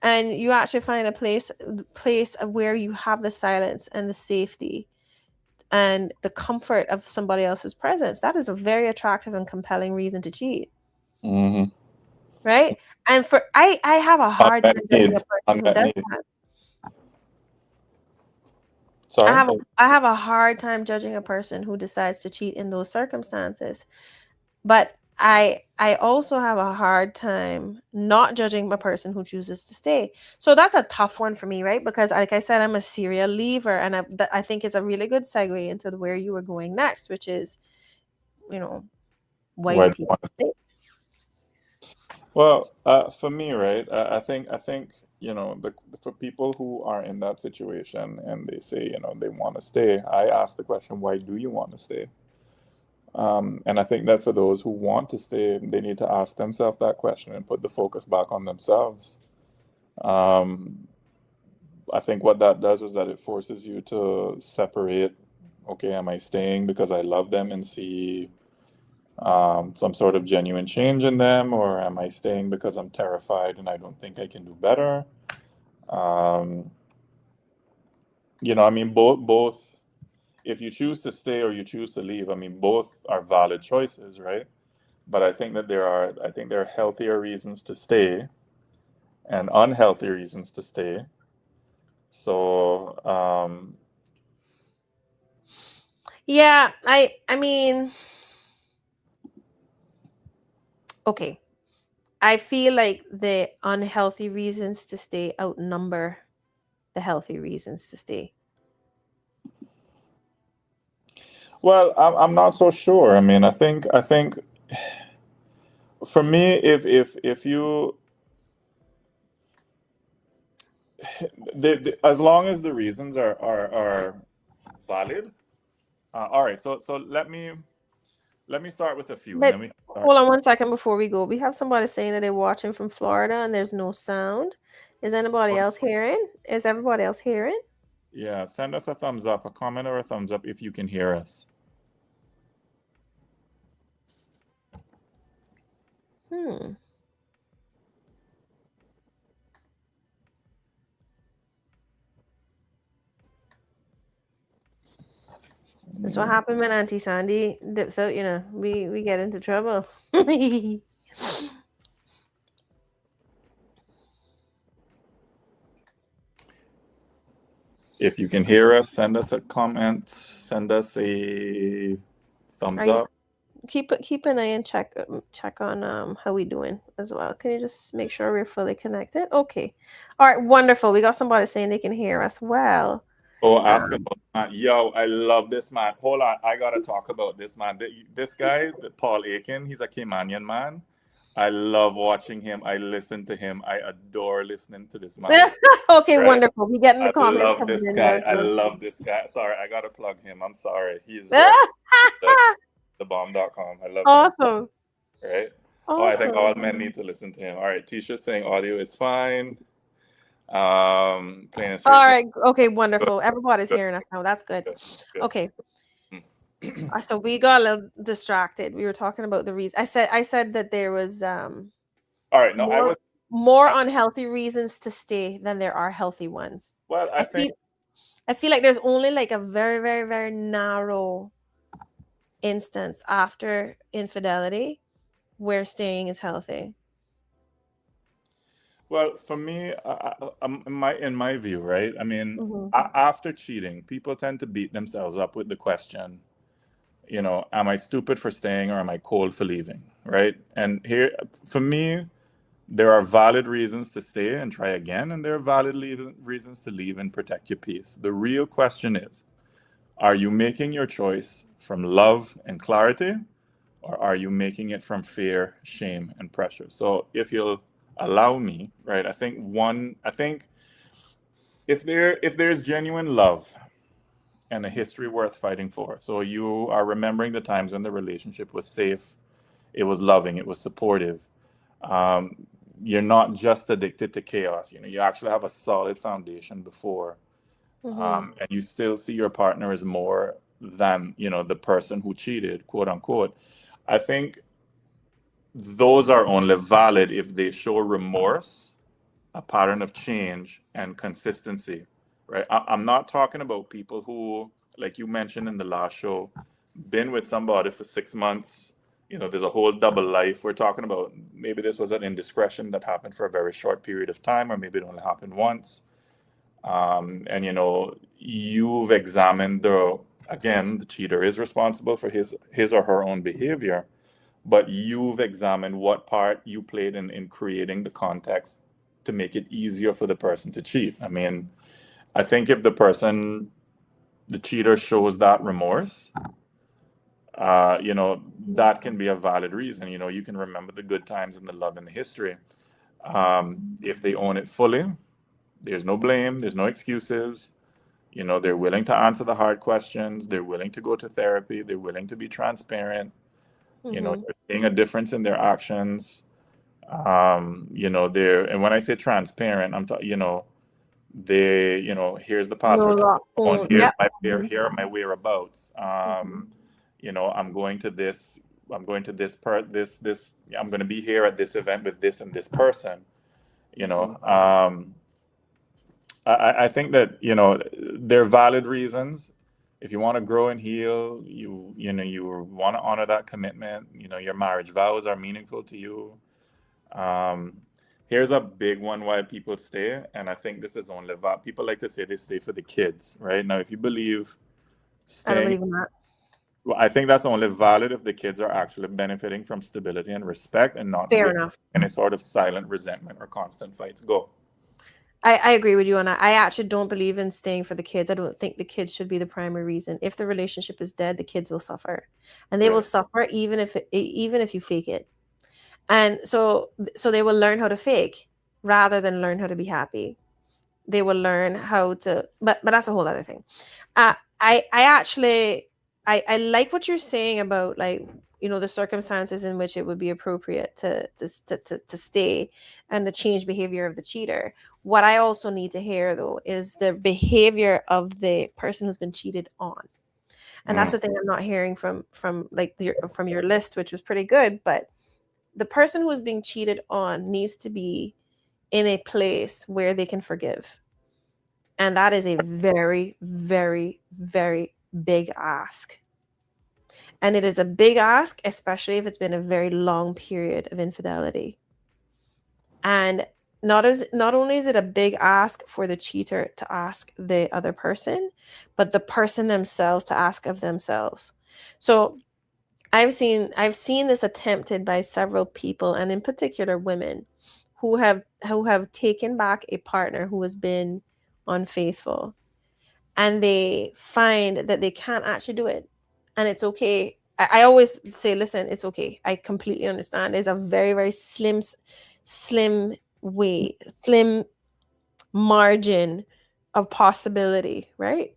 Speaker 2: and you actually find a place of where you have the silence and the safety and the comfort of somebody else's presence, that is a very attractive and compelling reason to cheat,
Speaker 1: hmm
Speaker 2: right? And for I have a hard
Speaker 1: Unmet
Speaker 2: time judging a
Speaker 1: needs.
Speaker 2: person who
Speaker 1: Unmet
Speaker 2: does
Speaker 1: needs.
Speaker 2: that. I
Speaker 1: Sorry.
Speaker 2: have a I have a hard time judging a person who decides to cheat in those circumstances. But I also have a hard time not judging a person who chooses to stay. So that's a tough one for me, right? Because like I said, I'm a serial leaver, and I think it's a really good segue into where you were going next, which is, you know, why
Speaker 1: Why
Speaker 2: do
Speaker 1: do you
Speaker 2: people
Speaker 1: want to?
Speaker 2: stay?
Speaker 1: Well, for me, right, I think, for people who are in that situation and they say, they want to stay, I ask the question, why do you want to stay? And I think that for those who want to stay, they need to ask themselves that question and put the focus back on themselves. Um, I think what that does is that it forces you to separate, okay, am I staying because I love them and see some sort of genuine change in them, or am I staying because I'm terrified and I don't think I can do better? Um, I mean, both. If you choose to stay or you choose to leave, I mean, both are valid choices, right? But I think there are healthier reasons to stay and unhealthy reasons to stay. So,
Speaker 2: Yeah, I mean, okay. I feel like the unhealthy reasons to stay outnumber the healthy reasons to stay.
Speaker 1: well, I'm not so sure. I mean, I think for me, if you as long as the reasons are valid. All right, so let me start with a few, and
Speaker 2: But
Speaker 1: then we can
Speaker 2: hold
Speaker 1: start.
Speaker 2: on one second before we go. We have somebody saying that they're watching from Florida and there's no sound. Is anybody else hearing? Is everybody else hearing?
Speaker 1: Yeah, send us a thumbs up, a comment, or a thumbs up if you can hear us.
Speaker 2: Hmm. That's what happened when Auntie Sandy dips out, we get into trouble.
Speaker 1: If you can hear us, send us a comment, send us a
Speaker 2: Are
Speaker 1: thumbs
Speaker 2: you
Speaker 1: up.
Speaker 2: keep an eye and check on how we doing as well. Can you just make sure we're fully connected? Okay. All right, wonderful. We got somebody saying they can hear us well.
Speaker 1: Oh, ask
Speaker 2: Um,
Speaker 1: about man. Yo, I love this man. Hold on, I gotta talk about this man. This guy, Paul Aiken, he's a Caymanian man. I love watching him. I listen to him. I adore listening to this man.
Speaker 2: okay,
Speaker 1: Right?
Speaker 2: wonderful. We getting the
Speaker 1: I
Speaker 2: comments
Speaker 1: love
Speaker 2: coming
Speaker 1: this
Speaker 2: in
Speaker 1: guy.
Speaker 2: there.
Speaker 1: I
Speaker 2: So.
Speaker 1: love this guy. Sorry, I gotta plug him. I'm sorry. He's just thebomb.com. I love him.
Speaker 2: Awesome.
Speaker 1: Right? Oh, I think all
Speaker 2: Awesome.
Speaker 1: men need to listen to him. All right, Tisha's saying audio is fine. Plain and
Speaker 2: All
Speaker 1: straightforward.
Speaker 2: right. Okay,
Speaker 1: Good,
Speaker 2: wonderful. Everybody's
Speaker 1: good,
Speaker 2: hearing us now. That's good.
Speaker 1: good, good.
Speaker 2: Okay. So we got a little distracted. We were talking about the reason. I said that there was
Speaker 1: All right, no,
Speaker 2: more unhealthy reasons to stay than there are healthy ones.
Speaker 1: well, I
Speaker 2: I
Speaker 1: think,
Speaker 2: feel I feel like there's only like a very, very, very narrow instance after infidelity where staying is healthy.
Speaker 1: well, for me, in my view, right? I mean,
Speaker 2: Hmm.
Speaker 1: after cheating, people tend to beat themselves up with the question, am I stupid for staying or am I cold for leaving, right? And here, for me, there are valid reasons to stay and try again, and there are valid reasons to leave and protect your peace. The real question is, are you making your choice from love and clarity, or are you making it from fear, shame, and pressure? So if you'll allow me, right, I think if there's genuine love and a history worth fighting for, so you are remembering the times when the relationship was safe, it was loving, it was supportive. Um, you're not just addicted to chaos. You actually have a solid foundation before,
Speaker 2: Hmm.
Speaker 1: and you still see your partner as more than the person who cheated, quote unquote. I think those are only valid if they show remorse, a pattern of change, and consistency, right? I'm not talking about people who, like you mentioned in the last show, been with somebody for 6 months. There's a whole double life. We're talking about maybe this was an indiscretion that happened for a very short period of time, or maybe it only happened once. And you've examined the cheater is responsible for his or her own behavior, but you've examined what part you played in creating the context to make it easier for the person to cheat. I mean, I think if the cheater shows that remorse, that can be a valid reason. You can remember the good times and the love and the history. If they own it fully, there's no blame, there's no excuses. They're willing to answer the hard questions, they're willing to go to therapy, they're willing to be transparent.
Speaker 2: Hmm.
Speaker 1: You're seeing a difference in their actions. They're, and when I say transparent, I'm talking, here's the
Speaker 2: No
Speaker 1: password to
Speaker 2: lot
Speaker 1: the phone,
Speaker 2: phone. Yep. Hmm.
Speaker 1: here are my whereabouts.
Speaker 2: Hmm.
Speaker 1: I'm going to this, I'm going to be here at this event with this and this person. You
Speaker 2: Hmm.
Speaker 1: know, um, I think that, there are valid reasons. If you want to grow and heal, you want to honor that commitment. Your marriage vows are meaningful to you. Um, Here's a big one why people stay, and I think this is only people like to say they stay for the kids, right? Now, if you believe
Speaker 2: I don't
Speaker 1: staying,
Speaker 2: believe in that.
Speaker 1: well, I think that's only valid if the kids are actually benefiting from stability and respect and not
Speaker 2: Fair
Speaker 1: with
Speaker 2: enough.
Speaker 1: any sort of silent resentment or constant fights. Go.
Speaker 2: I agree with you on that. I actually don't believe in staying for the kids. I don't think the kids should be the primary reason. If the relationship is dead, the kids will suffer, and they will
Speaker 1: Right.
Speaker 2: suffer even if you fake it. And so they will learn how to fake rather than learn how to be happy. They will learn how to, but that's a whole other thing. I actually I like what you're saying about, like, the circumstances in which it would be appropriate to stay and the change behavior of the cheater. What I also need to hear, though, is the behavior of the person who's been cheated on. And that's
Speaker 1: Mm.
Speaker 2: the thing I'm not hearing from your list, which was pretty good. But the person who is being cheated on needs to be in a place where they can forgive, and that is a very, very, very big ask. And it is a big ask, especially if it's been a very long period of infidelity. And not only is it a big ask for the cheater to ask the other person, but the person themselves to ask of themselves. So I've seen this attempted by several people, and in particular women who have taken back a partner who has been unfaithful, and they find that they can't actually do it, and it's okay. I always say, listen, it's okay. I completely understand. There's a very, very slim way, slim margin of possibility, right?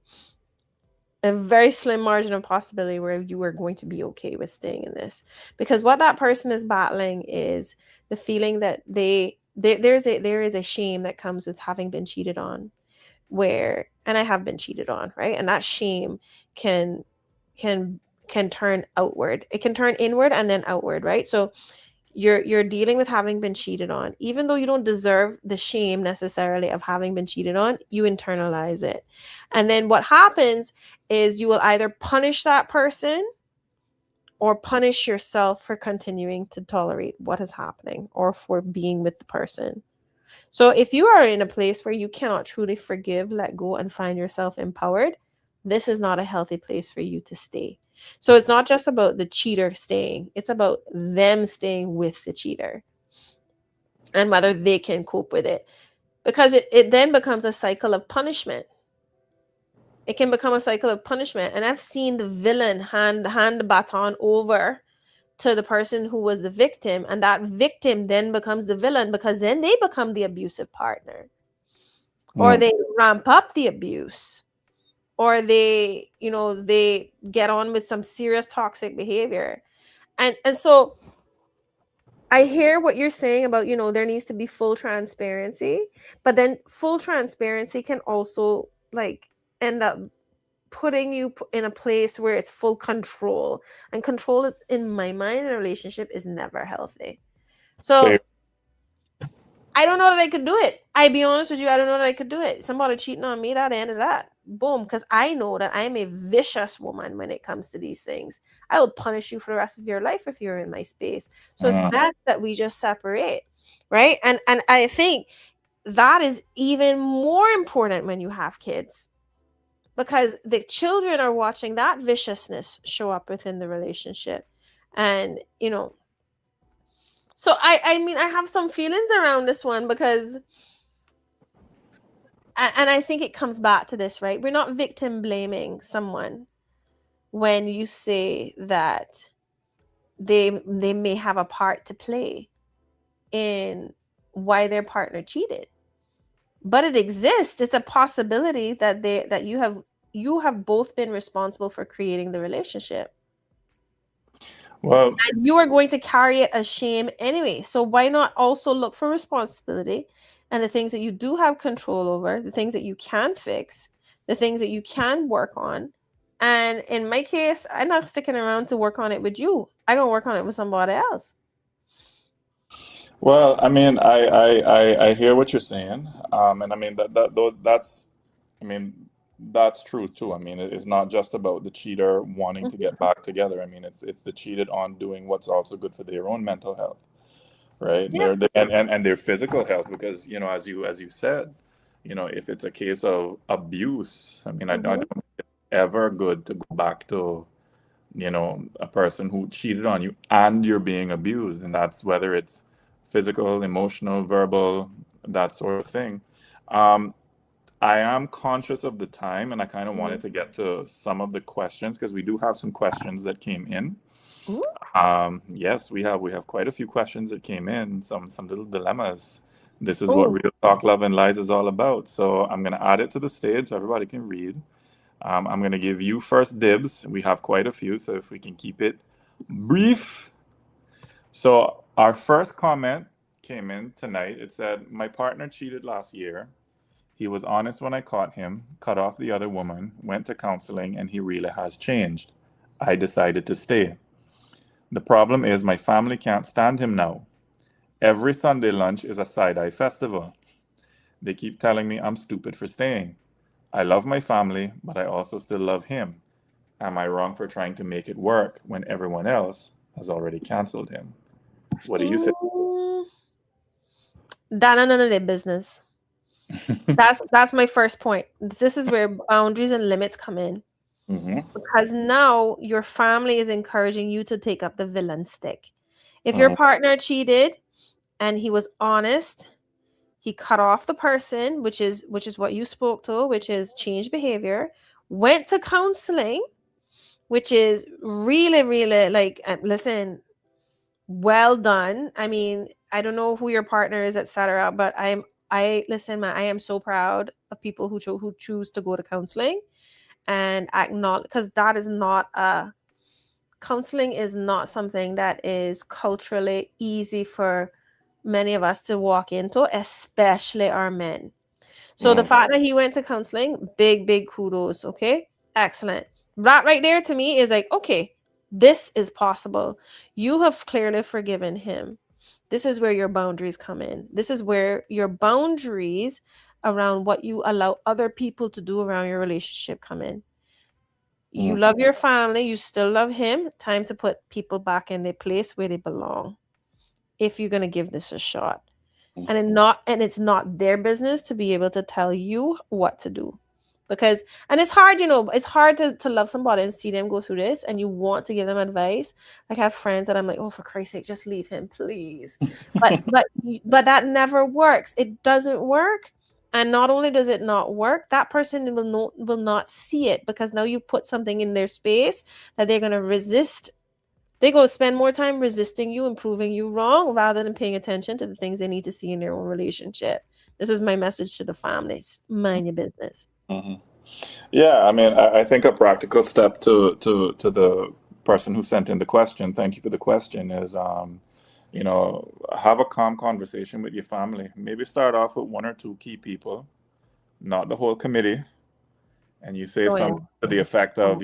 Speaker 2: A very slim margin of possibility where you are going to be okay with staying in this, because what that person is battling is the feeling that there is a shame that comes with having been cheated on, and I have been cheated on, right? And that shame can can can turn outward. It can turn inward and then outward, right? So you're dealing with having been cheated on. Even though you don't deserve the shame necessarily of having been cheated on, you internalize it. And then what happens is you will either punish that person or punish yourself for continuing to tolerate what is happening or for being with the person. So if you are in a place where you cannot truly forgive, let go, and find yourself empowered, this is not a healthy place for you to stay. So it's not just about the cheater staying, it's about them staying with the cheater and whether they can cope with it. Because it then becomes a cycle of punishment. It can become a cycle of punishment. And I've seen the villain hand the baton over to the person who was the victim, and that victim then becomes the villain because then they become the abusive partner, or
Speaker 1: Mm.
Speaker 2: they ramp up the abuse, or they get on with some serious toxic behavior. And so I hear what you're saying about, there needs to be full transparency, but then full transparency can also like end up putting you in a place where it's full control, and control is, in my mind, in a relationship is never healthy. So
Speaker 1: Fair.
Speaker 2: I don't know that I could do it. I be honest with you, I don't know that I could do it. Somebody cheating on me, that ended that. Boom. Because I know that I am a vicious woman when it comes to these things. I will punish you for the rest of your life if you're in my space. So it's
Speaker 1: Mm.
Speaker 2: best that we just separate. Right. And I think that is even more important when you have kids, because the children are watching that viciousness show up within the relationship. And so I mean, I have some feelings around this one because, and I think it comes back to this, right? We're not victim blaming someone when you say that they may have a part to play in why their partner cheated. But it exists. It's a possibility that you have both been responsible for creating the relationship.
Speaker 1: Well,
Speaker 2: And you are going to carry it as shame anyway. So why not also look for responsibility and the things that you do have control over, the things that you can fix, the things that you can work on. And in my case, I'm not sticking around to work on it with you. I'm gonna work on it with somebody else.
Speaker 1: well, I mean, I hear what you're saying, and I mean I mean, that's true too. I mean, it's not just about the cheater wanting to
Speaker 2: Mhm.
Speaker 1: get back together. I mean, it's the cheated on doing what's also good for their own mental health, right?
Speaker 2: Yeah.
Speaker 1: And their physical health, because as you said, if it's a case of abuse, I mean, I don't
Speaker 2: Hmm.
Speaker 1: think it's ever good to go back to a person who cheated on you and you're being abused, and that's whether it's physical, emotional, verbal, that sort of thing. Um, I am conscious of the time, and I kind of wanted
Speaker 2: Hmm.
Speaker 1: to get to some of the questions because we do have some questions that came in.
Speaker 2: Ooh.
Speaker 1: Yes, we have quite a few questions that came in, some little dilemmas. This is what
Speaker 2: Ooh.
Speaker 1: Real Talk, Love, and Lies is all about. So I'm going to add it to the stage so everybody can read. I'm going to give you first dibs. We have quite a few, so if we can keep it brief. So our first comment came in tonight. It said, "My partner cheated last year. He was honest when I caught him, cut off the other woman, went to counseling, and he really has changed. I decided to stay. The problem is my family can't stand him now. Every Sunday lunch is a side-eye festival. They keep telling me I'm stupid for staying. I love my family, but I also still love him. Am I wrong for trying to make it work when everyone else has already canceled him?" What do you say?
Speaker 2: Mm, that none of their business. That's my first point. This is where boundaries and limits come in.
Speaker 1: Hmm.
Speaker 2: Because now your family is encouraging you to take up the villain stick. If your
Speaker 1: Hmm.
Speaker 2: partner cheated and he was honest, he cut off the person, which is what you spoke to, which is change behavior, went to counseling, which is really, really like, listen, well done. I mean, I don't know who your partner is, etc., but I listen, man, I am so proud of people who choose to go to counseling and acknowledge, because that is not a counseling is not something that is culturally easy for many of us to walk into, especially our men. So the
Speaker 1: Hmm.
Speaker 2: fact that he went to counseling, big, big kudos. Okay. Excellent. That right there to me is like, okay, This is possible. You have clearly forgiven him. This is where your boundaries come in. This is where your boundaries around what you allow other people to do around your relationship come in. You
Speaker 1: Mm,
Speaker 2: love your family, you still love him. Time to put people back in their place where they belong if you're going to give this a shot.
Speaker 1: mm,
Speaker 2: And it's not their business to be able to tell you what to do. Because and it's hard, it's hard to love somebody and see them go through this and you want to give them advice. Like I have friends that I'm like, oh, for Christ's sake, just leave him, please. But that never works. It doesn't work. And not only does it not work, that person will not see it because now you put something in their space that they're going to resist. They're going to spend more time resisting you and proving you wrong rather than paying attention to the things they need to see in their own relationship. This is my message to the families. Mind your business.
Speaker 1: mhm. Yeah, I mean, I think a practical step to the person who sent in the question, thank you for the question, is have a calm conversation with your family. Maybe start off with one or two key people, not the whole committee, and you say
Speaker 2: Oh, yeah.
Speaker 1: something to the effect of,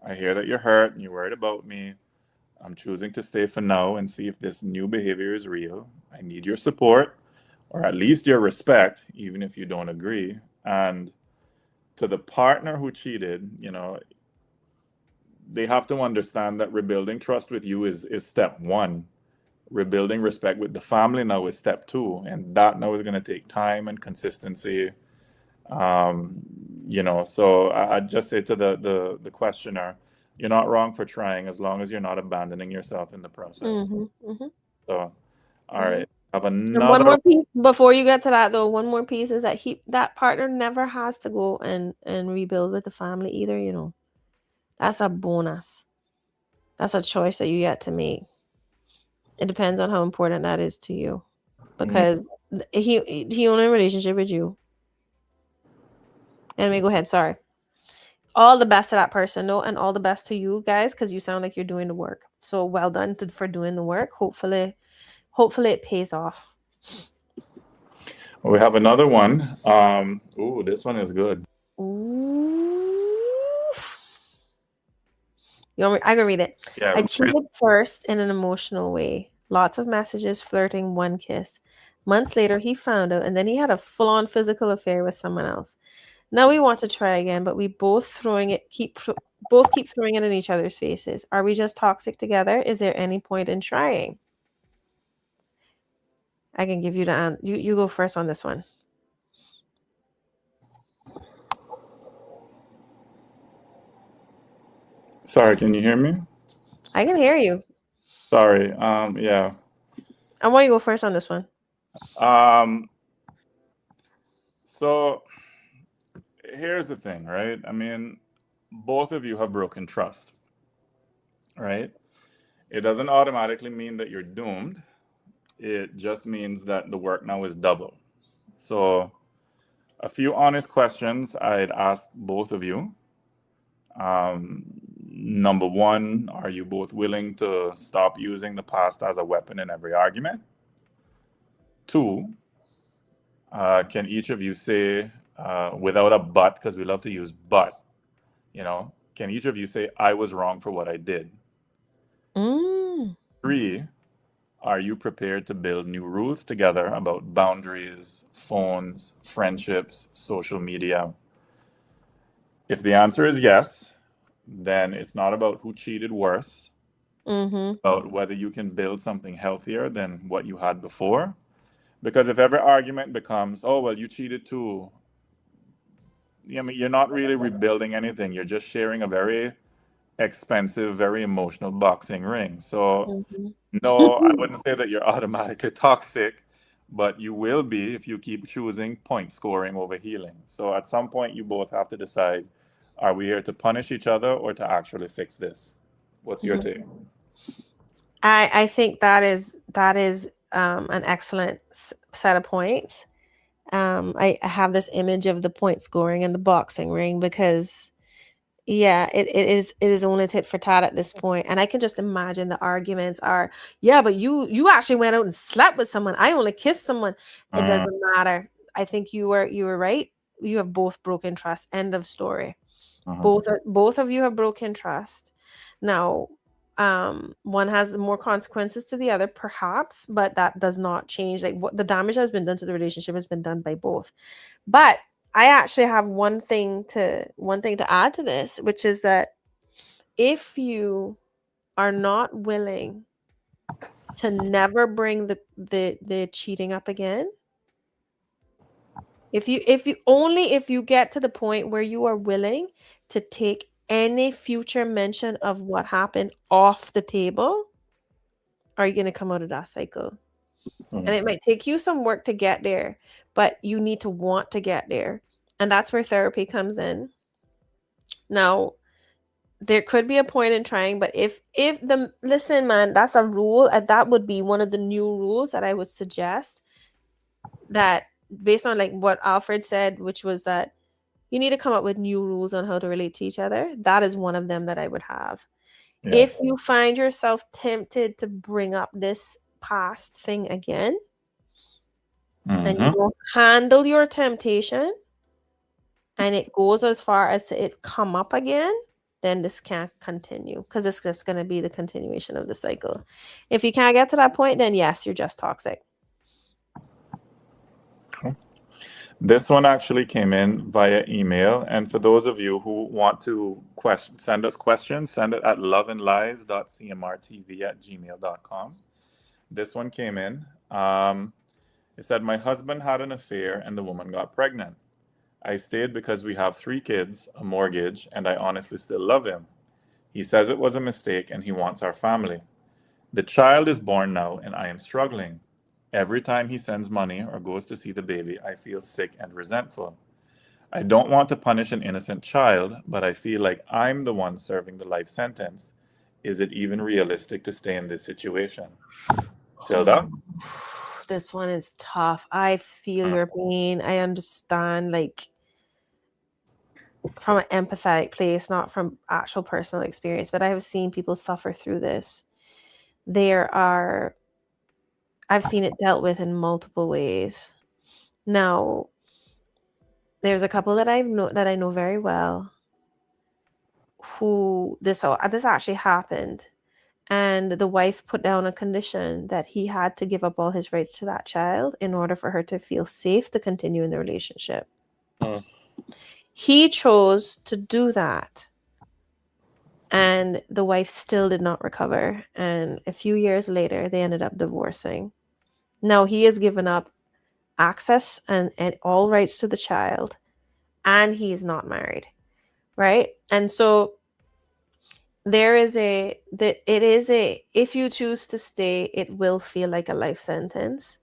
Speaker 1: I hear that you're hurt and you're worried about me. I'm choosing to stay for now and see if this new behavior is real. I need your support, or at least your respect, even if you don't agree. And to the partner who cheated, they have to understand that rebuilding trust with you is step one. Rebuilding respect with the family now is step two, and that now is going to take time and consistency. Um, so I'd just say to the questioner, you're not wrong for trying as long as you're not abandoning yourself in the process.
Speaker 2: Mm-hmm, mm-hmm,
Speaker 1: So, all
Speaker 2: mm-hmm.
Speaker 1: right, have
Speaker 2: And one
Speaker 1: another.
Speaker 2: more piece before you get to that, though. One more piece is that that partner never has to go and rebuild with the family either. That's a bonus. That's a choice that you get to make. It depends on how important that is to you,
Speaker 1: Mm,
Speaker 2: because he only in a relationship with you. Anyway, go ahead. Sorry. All the best to that person, though, and all the best to you guys, because you sound like you're doing the work. So well done for doing the work. Hopefully it pays off.
Speaker 1: we have another one. Ooh, this one is good.
Speaker 2: Ooh. I can read it.
Speaker 1: Yeah,
Speaker 2: I cheated first in an emotional way. Lots of messages, flirting, one kiss. Months later, he found out, and then he had a full-on physical affair with someone else. Now we want to try again, but we both keep throwing it in each other's faces. Are we just toxic together? Is there any point in trying? I can give you the you go first on this one.
Speaker 1: sorry, can you hear me?
Speaker 2: I can hear you.
Speaker 1: Sorry. Yeah.
Speaker 2: I want you to go first on this one.
Speaker 1: Um, so here's the thing, right? I mean, both of you have broken trust, right? It doesn't automatically mean that you're doomed. It just means that the work now is double. So, a few honest questions I'd ask both of you. Number one, are you both willing to stop using the past as a weapon in every argument? Two, can each of you say, without a but, because we love to use but, can each of you say, I was wrong for what I did?
Speaker 2: Mm.
Speaker 1: Three, are you prepared to build new rules together about boundaries, phones, friendships, social media? If the answer is yes, then it's not about who cheated worse,
Speaker 2: Mm-hmm.
Speaker 1: about whether you can build something healthier than what you had before. Because if every argument becomes, oh, well, you cheated too, I mean, you're not really rebuilding anything. You're just sharing a very expensive, very emotional boxing ring. So,
Speaker 2: Mm-hmm.
Speaker 1: no, I wouldn't say that you're automatically toxic, but you will be if you keep choosing point scoring over healing. So, at some point, you both have to decide, are we here to punish each other or to actually fix this? What's your take?
Speaker 2: I think that is an excellent set of points. I have this image of the point scoring and the boxing ring because yeah, it is only tit for tat at this point, and I can just imagine the arguments are, yeah, but you actually went out and slept with someone. I only kissed someone. It
Speaker 1: Uh,
Speaker 2: doesn't matter. I think you were right. You have both broken trust. End of story.
Speaker 1: uh-huh.
Speaker 2: Both of you have broken trust. Now, one has more consequences to the other, perhaps, but that does not change, like, what the damage that has been done to the relationship has been done by both. But I actually have one thing to add to this, which is that if you are not willing to never bring the cheating up again, if you get to the point where you are willing to take any future mention of what happened off the table, are you going to come out of that cycle? And it might take you some work to get there, but you need to want to get there. And that's where therapy comes in. Now, there could be a point in trying, but if the listen, man, that's a rule, and that would be one of the new rules that I would suggest, that based on like what Alfred said, which was that you need to come up with new rules on how to relate to each other. That is one of them that I would have. If
Speaker 1: Yes.
Speaker 2: you find yourself tempted to bring up this past thing again and you
Speaker 1: Mm-hmm.
Speaker 2: don't handle your temptation and it goes as far as to it come up again, then this can't continue because it's just going to be the continuation of the cycle. If you can't get to that point, then yes, you're just toxic.
Speaker 1: Cool. This one actually came in via email. And for those of you who want to send us questions, send it at loveandlies.cmrtv@gmail.com. This one came in. It said, my husband had an affair and the woman got pregnant. I stayed because we have 3 kids, a mortgage, and I honestly still love him. He says it was a mistake and he wants our family. The child is born now and I am struggling. Every time he sends money or goes to see the baby, I feel sick and resentful. I don't want to punish an innocent child, but I feel like I'm the one serving the life sentence. Is it even realistic to stay in this situation? Tilda?
Speaker 2: This one is tough. I feel your pain. I understand, like, from an empathetic place, not from actual personal experience, but I have seen people suffer through this. There are, I've seen it dealt with in multiple ways. Now, there's a couple that I know very well who this actually happened, and the wife put down a condition that he had to give up all his rights to that child in order for her to feel safe to continue in the relationship.
Speaker 1: Mm.
Speaker 2: He chose to do that, and the wife still did not recover, and a few years later they ended up divorcing. Now he has given up access and all rights to the child, and he is not married, right? And so there is a that it is a if you choose to stay, it will feel like a life sentence,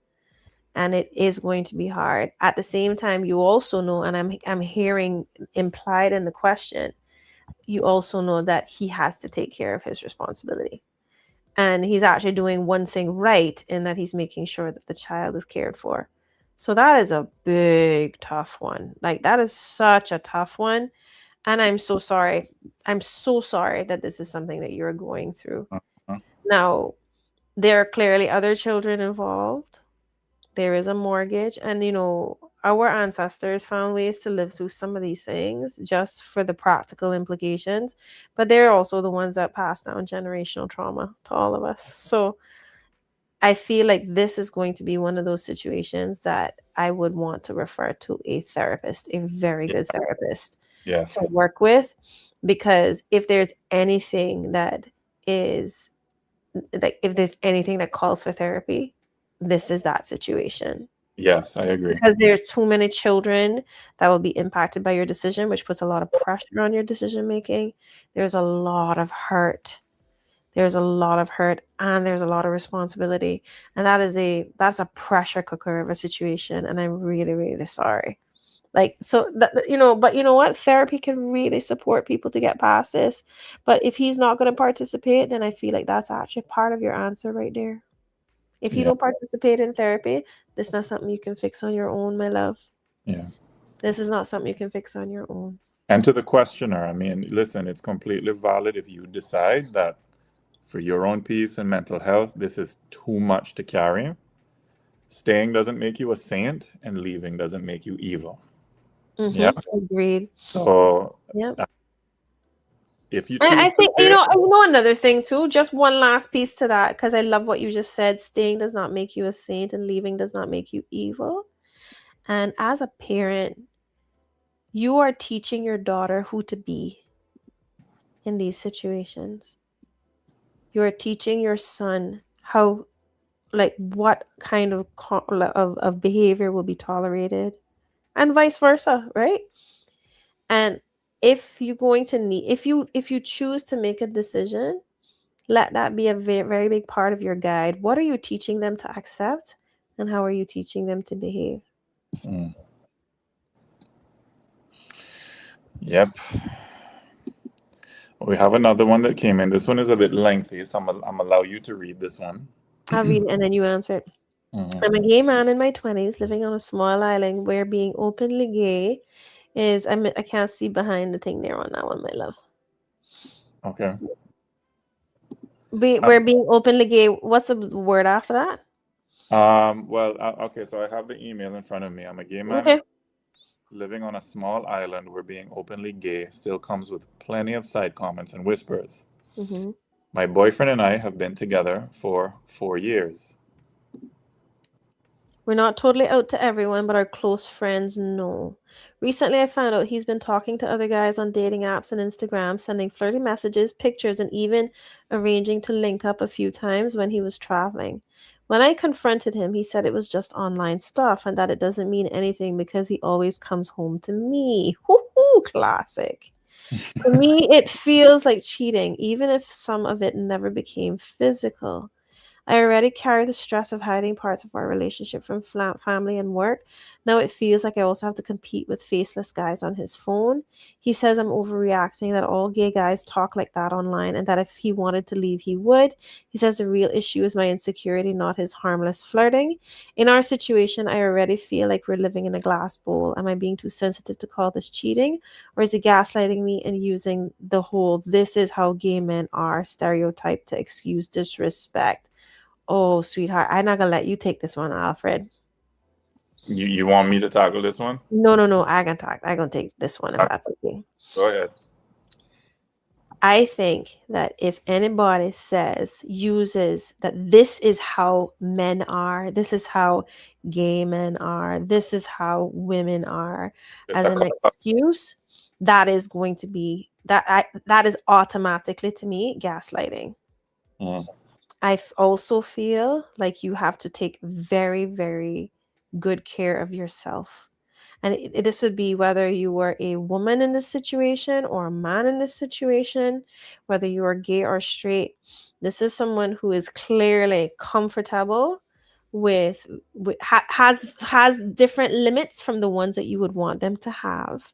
Speaker 2: and it is going to be hard. At the same time, you also know, and I'm hearing implied in the question, you also know that he has to take care of his responsibility, and he's actually doing one thing right in that he's making sure that the child is cared for. So that is a big tough one. Like, that is such a tough one. And I'm so sorry. I'm so sorry that this is something that you're going through.
Speaker 1: Mhm.
Speaker 2: Now, there are clearly other children involved. There is a mortgage. And, our ancestors found ways to live through some of these things just for the practical implications. But they're also the ones that pass down generational trauma to all of us. So I feel like this is going to be one of those situations that I would want to refer to a therapist, a very
Speaker 1: Yeah.
Speaker 2: good therapist to
Speaker 1: Yes.
Speaker 2: work with, because if there's anything that is like if there's anything that calls for therapy, this is that situation.
Speaker 1: Yes, I agree.
Speaker 2: Because there's too many children that will be impacted by your decision, which puts a lot of pressure on your decision making. There's a lot of hurt. There's a lot of hurt and there's a lot of responsibility. And that's a pressure cooker of a situation. And I'm really, really sorry. Like, so that, but you know what? Therapy can really support people to get past this. But if he's not going to participate, then I feel like that's actually part of your answer right there. If you
Speaker 1: Yeah.
Speaker 2: don't participate in therapy, this is not something you can fix on your own, my love.
Speaker 1: Yeah.
Speaker 2: This is not something you can fix on your own.
Speaker 1: And to the questioner, I mean, listen, it's completely valid if you decide that for your own peace and mental health, this is too much to carry. Staying doesn't make you a saint, and leaving doesn't make you evil. Yeah.
Speaker 2: Agreed.
Speaker 1: So
Speaker 2: Yep.
Speaker 1: If you
Speaker 2: I
Speaker 1: choose to
Speaker 2: think
Speaker 1: stay,
Speaker 2: you know another thing too. Just one last piece to that, because I love what you just said. Staying does not make you a saint, and leaving does not make you evil. And as a parent, you are teaching your daughter who to be in these situations. You are teaching your son how, like, what kind of of behavior will be tolerated, and vice versa, right? And if you're going to need, if you choose to make a decision, let that be a very, very big part of your guide. What are you teaching them to accept, and how are you teaching them to behave?
Speaker 1: mm, yep. We have another one that came in. This one is a bit lengthy, so I'm allow you to read this one.
Speaker 2: I'll read it and then you answer it. I'm a
Speaker 1: Mhm.
Speaker 2: gay man in my 20s living on a small island where being openly gay is, I can't see behind the thing there on that one, my love.
Speaker 1: Okay. Uh,
Speaker 2: Where being openly gay, what's the word after that?
Speaker 1: well, okay, so I have the email in front of me. I'm a gay man
Speaker 2: Okay.
Speaker 1: living on a small island where being openly gay still comes with plenty of side comments and whispers.
Speaker 2: Hmm.
Speaker 1: My boyfriend and I have been together for 4 years.
Speaker 2: We're not totally out to everyone, but our close friends know. Recently, I found out he's been talking to other guys on dating apps and Instagram, sending flirty messages, pictures, and even arranging to link up a few times when he was traveling. When I confronted him, he said it was just online stuff and that it doesn't mean anything because he always comes home to me. Hoo-hoo, classic. To me, it feels like cheating, even if some of it never became physical. I already carry the stress of hiding parts of our relationship from family and work. Now it feels like I also have to compete with faceless guys on his phone. He says I'm overreacting, that all gay guys talk like that online, and that if he wanted to leave, he would. He says the real issue is my insecurity, not his harmless flirting. In our situation, I already feel like we're living in a glass bowl. Am I being too sensitive to call this cheating? Or is he gaslighting me and using the whole "this is how gay men are" stereotype to excuse disrespect? Oh, sweetheart, I'm not gonna let you take this one, Alfred.
Speaker 1: You want me to tackle this one?
Speaker 2: No, no, no. I can talk. I gonna take this one if
Speaker 1: Uh,
Speaker 2: that's okay.
Speaker 1: Go ahead.
Speaker 2: I think that if anybody uses that this is how men are, this is how gay men are, this is how women are,
Speaker 1: Just
Speaker 2: as
Speaker 1: a
Speaker 2: an
Speaker 1: call.
Speaker 2: excuse, that is going to be that is automatically to me gaslighting.
Speaker 1: Mm,
Speaker 2: Also feel like you have to take very, very good care of yourself. And this would be whether you were a woman in this situation or a man in this situation, whether you are gay or straight. This is someone who is clearly comfortable has different limits from the ones that you would want them to have,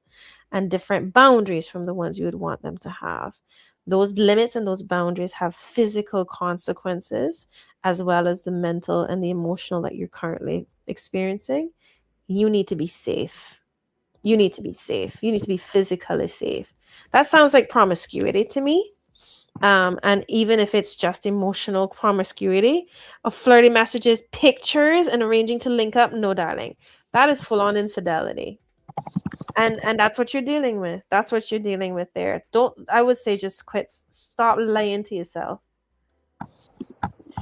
Speaker 2: and different boundaries from the ones you would want them to have. Those limits and those boundaries have physical consequences, as well as the mental and the emotional that you're currently experiencing. You need to be safe. You need to be safe. You need to be physically safe. That sounds like promiscuity to me. And even if it's just emotional promiscuity, of flirty messages, pictures, and arranging to link up, no, darling, that is full on infidelity. And that's what you're dealing with. That's what you're dealing with there. Don't, I would say, just quit. Stop lying to yourself.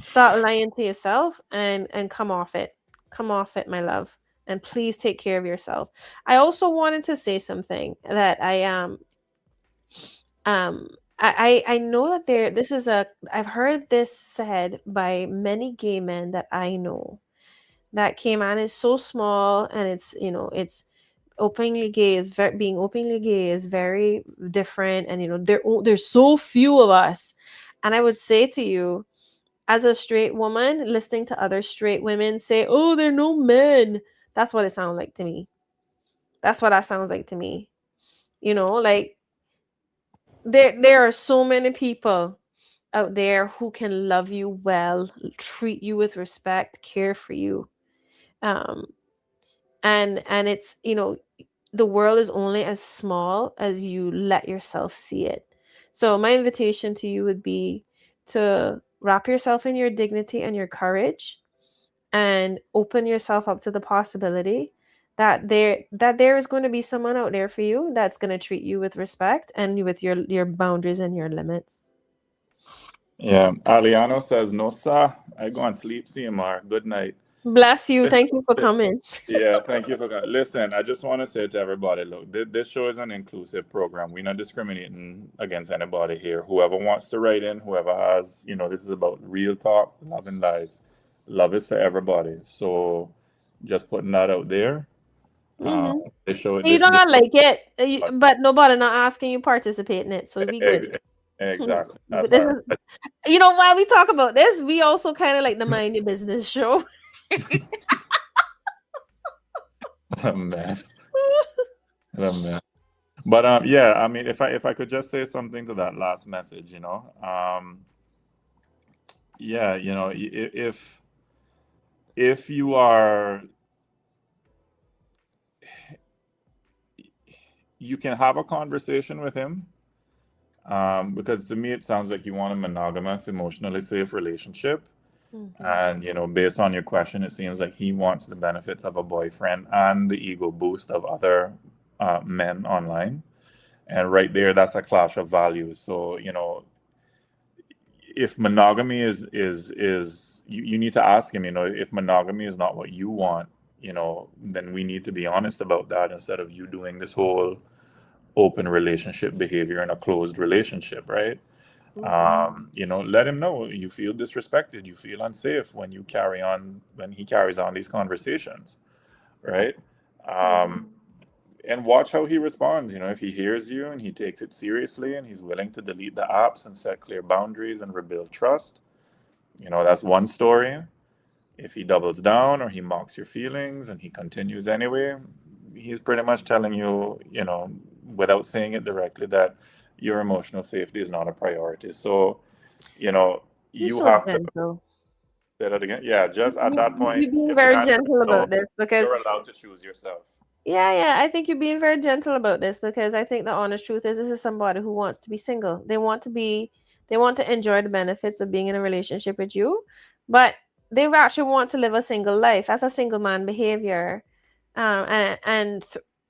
Speaker 2: Stop lying to yourself and come off it. Come off it, my love. And please take care of yourself. I also wanted to say something that um I know that this is a, I've heard this said by many gay men that I know, that came on is so small, and it's, it's openly gay is very, being openly gay is very different, and there's so few of us. And I would say to you, as a straight woman listening to other straight women say, oh, there are no men, that's what it sounds like to me. That's what that sounds like to me. Like, there are so many people out there who can love you well, treat you with respect, care for you. um and it's, the world is only as small as you let yourself see it. So my invitation to you would be to wrap yourself in your dignity and your courage, and open yourself up to the possibility that there is going to be someone out there for you that's going to treat you with respect and with your boundaries and your limits.
Speaker 1: Yeah. Aliano says, no, sir. I go and sleep, CMR. Good night.
Speaker 2: Bless you. Thank you for coming.
Speaker 1: Yeah, thank you for that. Listen, I just want to say to everybody, look, this show is an inclusive program. We're not discriminating against anybody here. Whoever wants to write in, whoever has, this is about real talk, love and lies. Love is for everybody. So just putting that out there. Um,
Speaker 2: Mm-hmm.
Speaker 1: this show,
Speaker 2: You
Speaker 1: this,
Speaker 2: don't
Speaker 1: this
Speaker 2: gotta like it, but nobody not asking you participate in it, so we good.
Speaker 1: exactly.
Speaker 2: But
Speaker 1: That's
Speaker 2: this
Speaker 1: all
Speaker 2: is,
Speaker 1: right.
Speaker 2: while we talk about this, we also kind of like the mind your business show.
Speaker 1: A mess. A mess. But yeah, I mean, if I could just say something to that last message, yeah, if you are, you can have a conversation with him, because to me it sounds like you want a monogamous, emotionally safe relationship.
Speaker 2: Mm-hmm.
Speaker 1: And based on your question, it seems like he wants the benefits of a boyfriend and the ego boost of other men online. And right there, that's a clash of values. So if monogamy is you need to ask him, if monogamy is not what you want, then we need to be honest about that, instead of you doing this whole open relationship behavior in a closed relationship, right?
Speaker 2: Mm-hmm.
Speaker 1: Let him know you feel disrespected, you feel unsafe when he carries on these conversations, right?
Speaker 2: Mm-hmm.
Speaker 1: um, and watch how he responds. If he hears you and he takes it seriously and he's willing to delete the apps and set clear boundaries and rebuild trust, that's one story. If he doubles down or he mocks your feelings and he continues anyway, he's pretty much telling you, without saying it directly, that your emotional safety is not a priority. So, you know,
Speaker 2: You're
Speaker 1: you
Speaker 2: so
Speaker 1: have to
Speaker 2: gentle.
Speaker 1: say that again. Yeah, just at that point,
Speaker 2: You're being
Speaker 1: if the
Speaker 2: very
Speaker 1: answer is
Speaker 2: gentle
Speaker 1: no,
Speaker 2: about this because
Speaker 1: you're allowed to choose yourself.
Speaker 2: yeah, I think you're being very gentle about this because I think the honest truth is this is somebody who wants to be single. They want to enjoy the benefits of being in a relationship with you, but they actually want to live a single life as a single man behavior.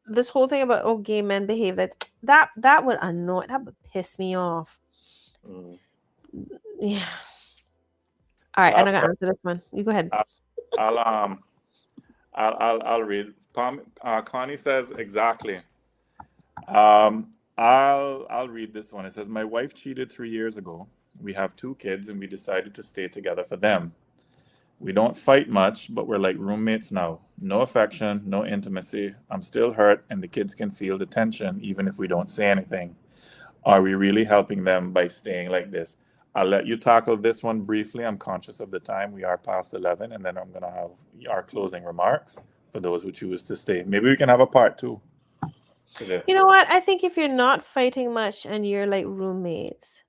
Speaker 2: This whole thing about gay men behave that would annoy, that would piss me off.
Speaker 1: Mm.
Speaker 2: Yeah. All right, and I
Speaker 1: Last
Speaker 2: got to
Speaker 1: question.
Speaker 2: answer this one. You go ahead.
Speaker 1: I- I'll I'll read. Connie says exactly. I'll read this one. It says, my wife cheated 3 years ago. We have two kids and we decided to stay together for them. We don't fight much, but we're like roommates now. No affection, no intimacy. I'm still hurt, and the kids can feel the tension even if we don't say anything. Are we really helping them by staying like this? I'll let you tackle this one briefly. I'm conscious of the time. We are past 11, and then I'm going to have our closing remarks for those who choose to stay. Maybe we can have a part two to
Speaker 2: You
Speaker 1: this.
Speaker 2: know what? I think if you're not fighting much and you're like roommates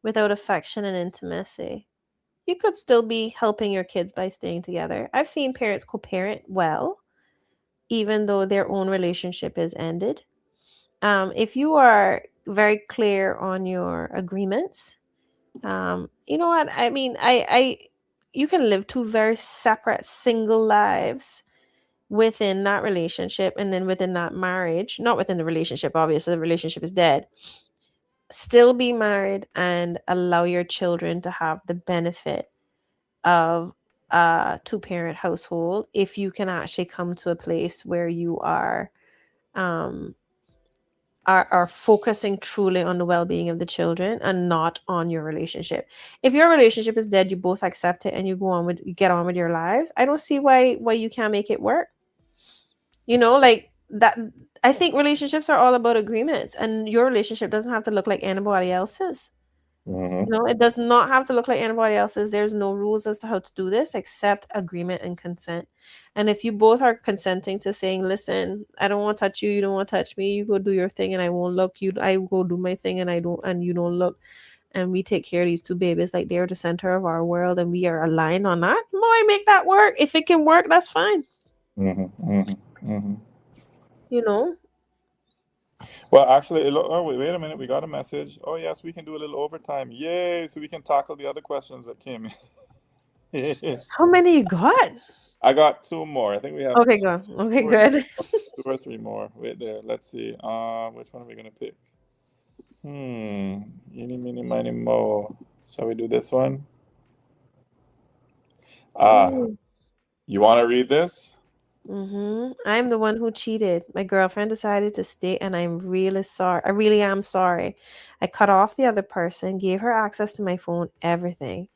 Speaker 2: without affection and intimacy, you could still be helping your kids by staying together. I've seen parents co parent well, even though their own relationship is ended. If you are very clear on your agreements, you know what? I mean, you can live two very separate single lives within that relationship and then within that marriage, not within the relationship, obviously, the relationship is dead. Still be married and allow your children to have the benefit of a two-parent household if you can actually come to a place where you um are focusing truly on the well-being of the children and not on your relationship. If your relationship is dead, you both accept it and you get on with your lives. I don't see why you can't make it work. Like that. I think relationships are all about agreements, and your relationship doesn't have to look like anybody else's.
Speaker 1: Mm-hmm.
Speaker 2: It does not have to look like anybody else's. There's no rules as to how to do this except agreement and consent. And if you both are consenting to saying, listen, I don't want to touch you, you don't want to touch me, you go do your thing and I won't look, I go do my thing and you don't look, and we take care of these two babies like they're the center of our world and we are aligned on that, boy, make that work. If it can work, that's fine.
Speaker 1: Mm-hmm. Mm-hmm. Mm-hmm.
Speaker 2: You know?
Speaker 1: Well, actually, oh, wait a minute. We got a message. Oh, yes, we can do a little overtime. Yay! So we can tackle the other questions that came in.
Speaker 2: How many you got?
Speaker 1: I got two more. I think we have
Speaker 2: Okay, go. Okay,
Speaker 1: two or three,
Speaker 2: good.
Speaker 1: two or three more. Wait there. Let's see. Which one are we gonna pick? Eeny, meeny, miny, mo. Shall we do this one? Ah,
Speaker 2: Ooh.
Speaker 1: you want to read this?
Speaker 2: I'm the one who cheated. My girlfriend decided to stay, and I'm really sorry. I really am sorry. I cut off the other person, gave her access to my phone, everything.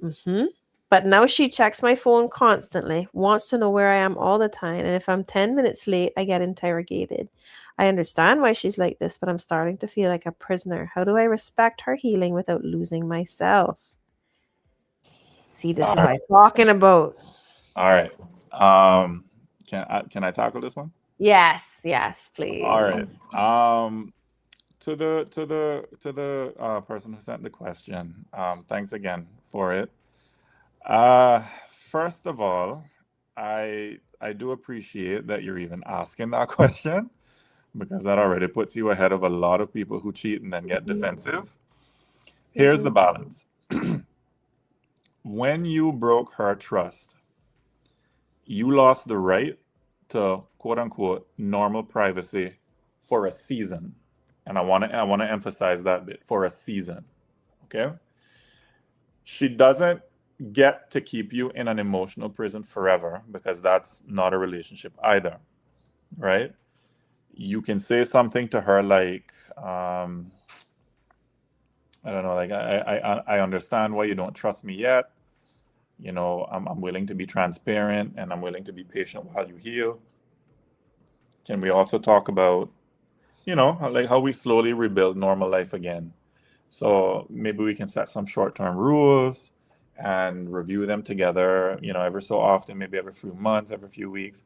Speaker 2: Mm-hmm. But now she checks my phone constantly, wants to know where I am all the time, and if I'm 10 minutes late, I get interrogated. I understand why she's like this, but I'm starting to feel like a prisoner. How do I respect her healing without losing myself? See, this
Speaker 1: All
Speaker 2: is what
Speaker 1: right.
Speaker 2: I'm talking about.
Speaker 1: All right. Um, can I tackle this one?
Speaker 2: Yes, yes,
Speaker 1: All
Speaker 2: please.
Speaker 1: right. To the person who sent the question, thanks again for it. Uh, First of all, I do appreciate that you're even asking that question because that already puts you ahead of a lot of people who cheat and then get defensive. Here's the
Speaker 2: Mhm.
Speaker 1: balance. When you broke her trust, you lost the right to quote unquote normal privacy for a season. And I want to emphasize that bit for a season. Okay? She doesn't get to keep you in an emotional prison forever because that's not a relationship either, right? You can say something to her like, I don't know, like I understand why you don't trust me yet. I'm willing to be transparent and I'm willing to be patient while you heal. Can we also talk about, like how we slowly rebuild normal life again? So maybe we can set some short-term rules and review them together, every so often, maybe every few months, every few weeks.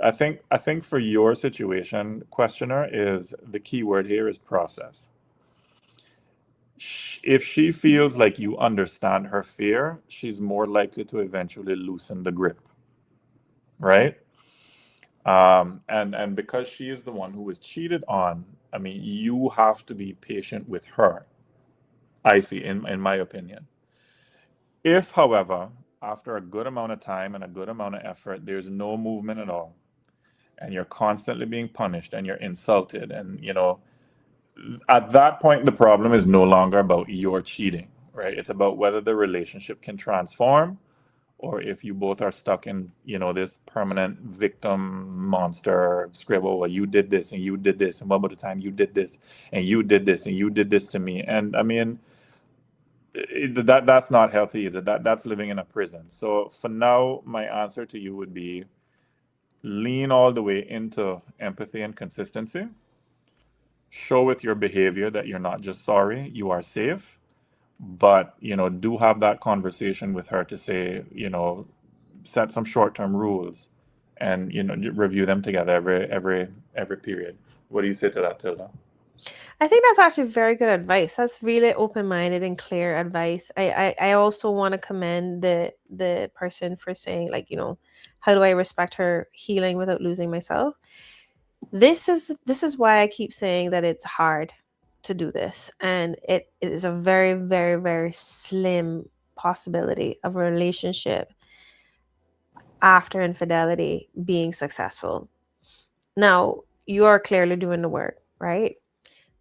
Speaker 1: I think for your situation, questioner, is the key word here is process. If she feels like you understand her fear, she's more likely to eventually loosen the grip, right? And because she is the one who was cheated on, I mean, you have to be patient with her. I feel, in my opinion. If, however, after a good amount of time and a good amount of effort, there's no movement at all, and you're constantly being punished and you're insulted, and at that point, the problem is no longer about your cheating, right? It's about whether the relationship can transform or if you both are stuck in, this permanent victim monster scribble. Well, you did this and you did this, and what about the time you did this and you did this and you did this to me? And I mean, that's not healthy either. That's living in a prison. So for now, my answer to you would be lean all the way into empathy and consistency. Show with your behavior that you're not just sorry, you are safe, but do have that conversation with her to say, set some short-term rules and review them together every period. What do you say to that, Tilda?
Speaker 2: I think that's actually very good advice. That's really open-minded and clear advice. I also want to commend the person for saying, like, how do I respect her healing without losing myself? This is why I keep saying that it's hard to do this, and it is a very, very, very slim possibility of a relationship after infidelity being successful. Now, you are clearly doing the work, right?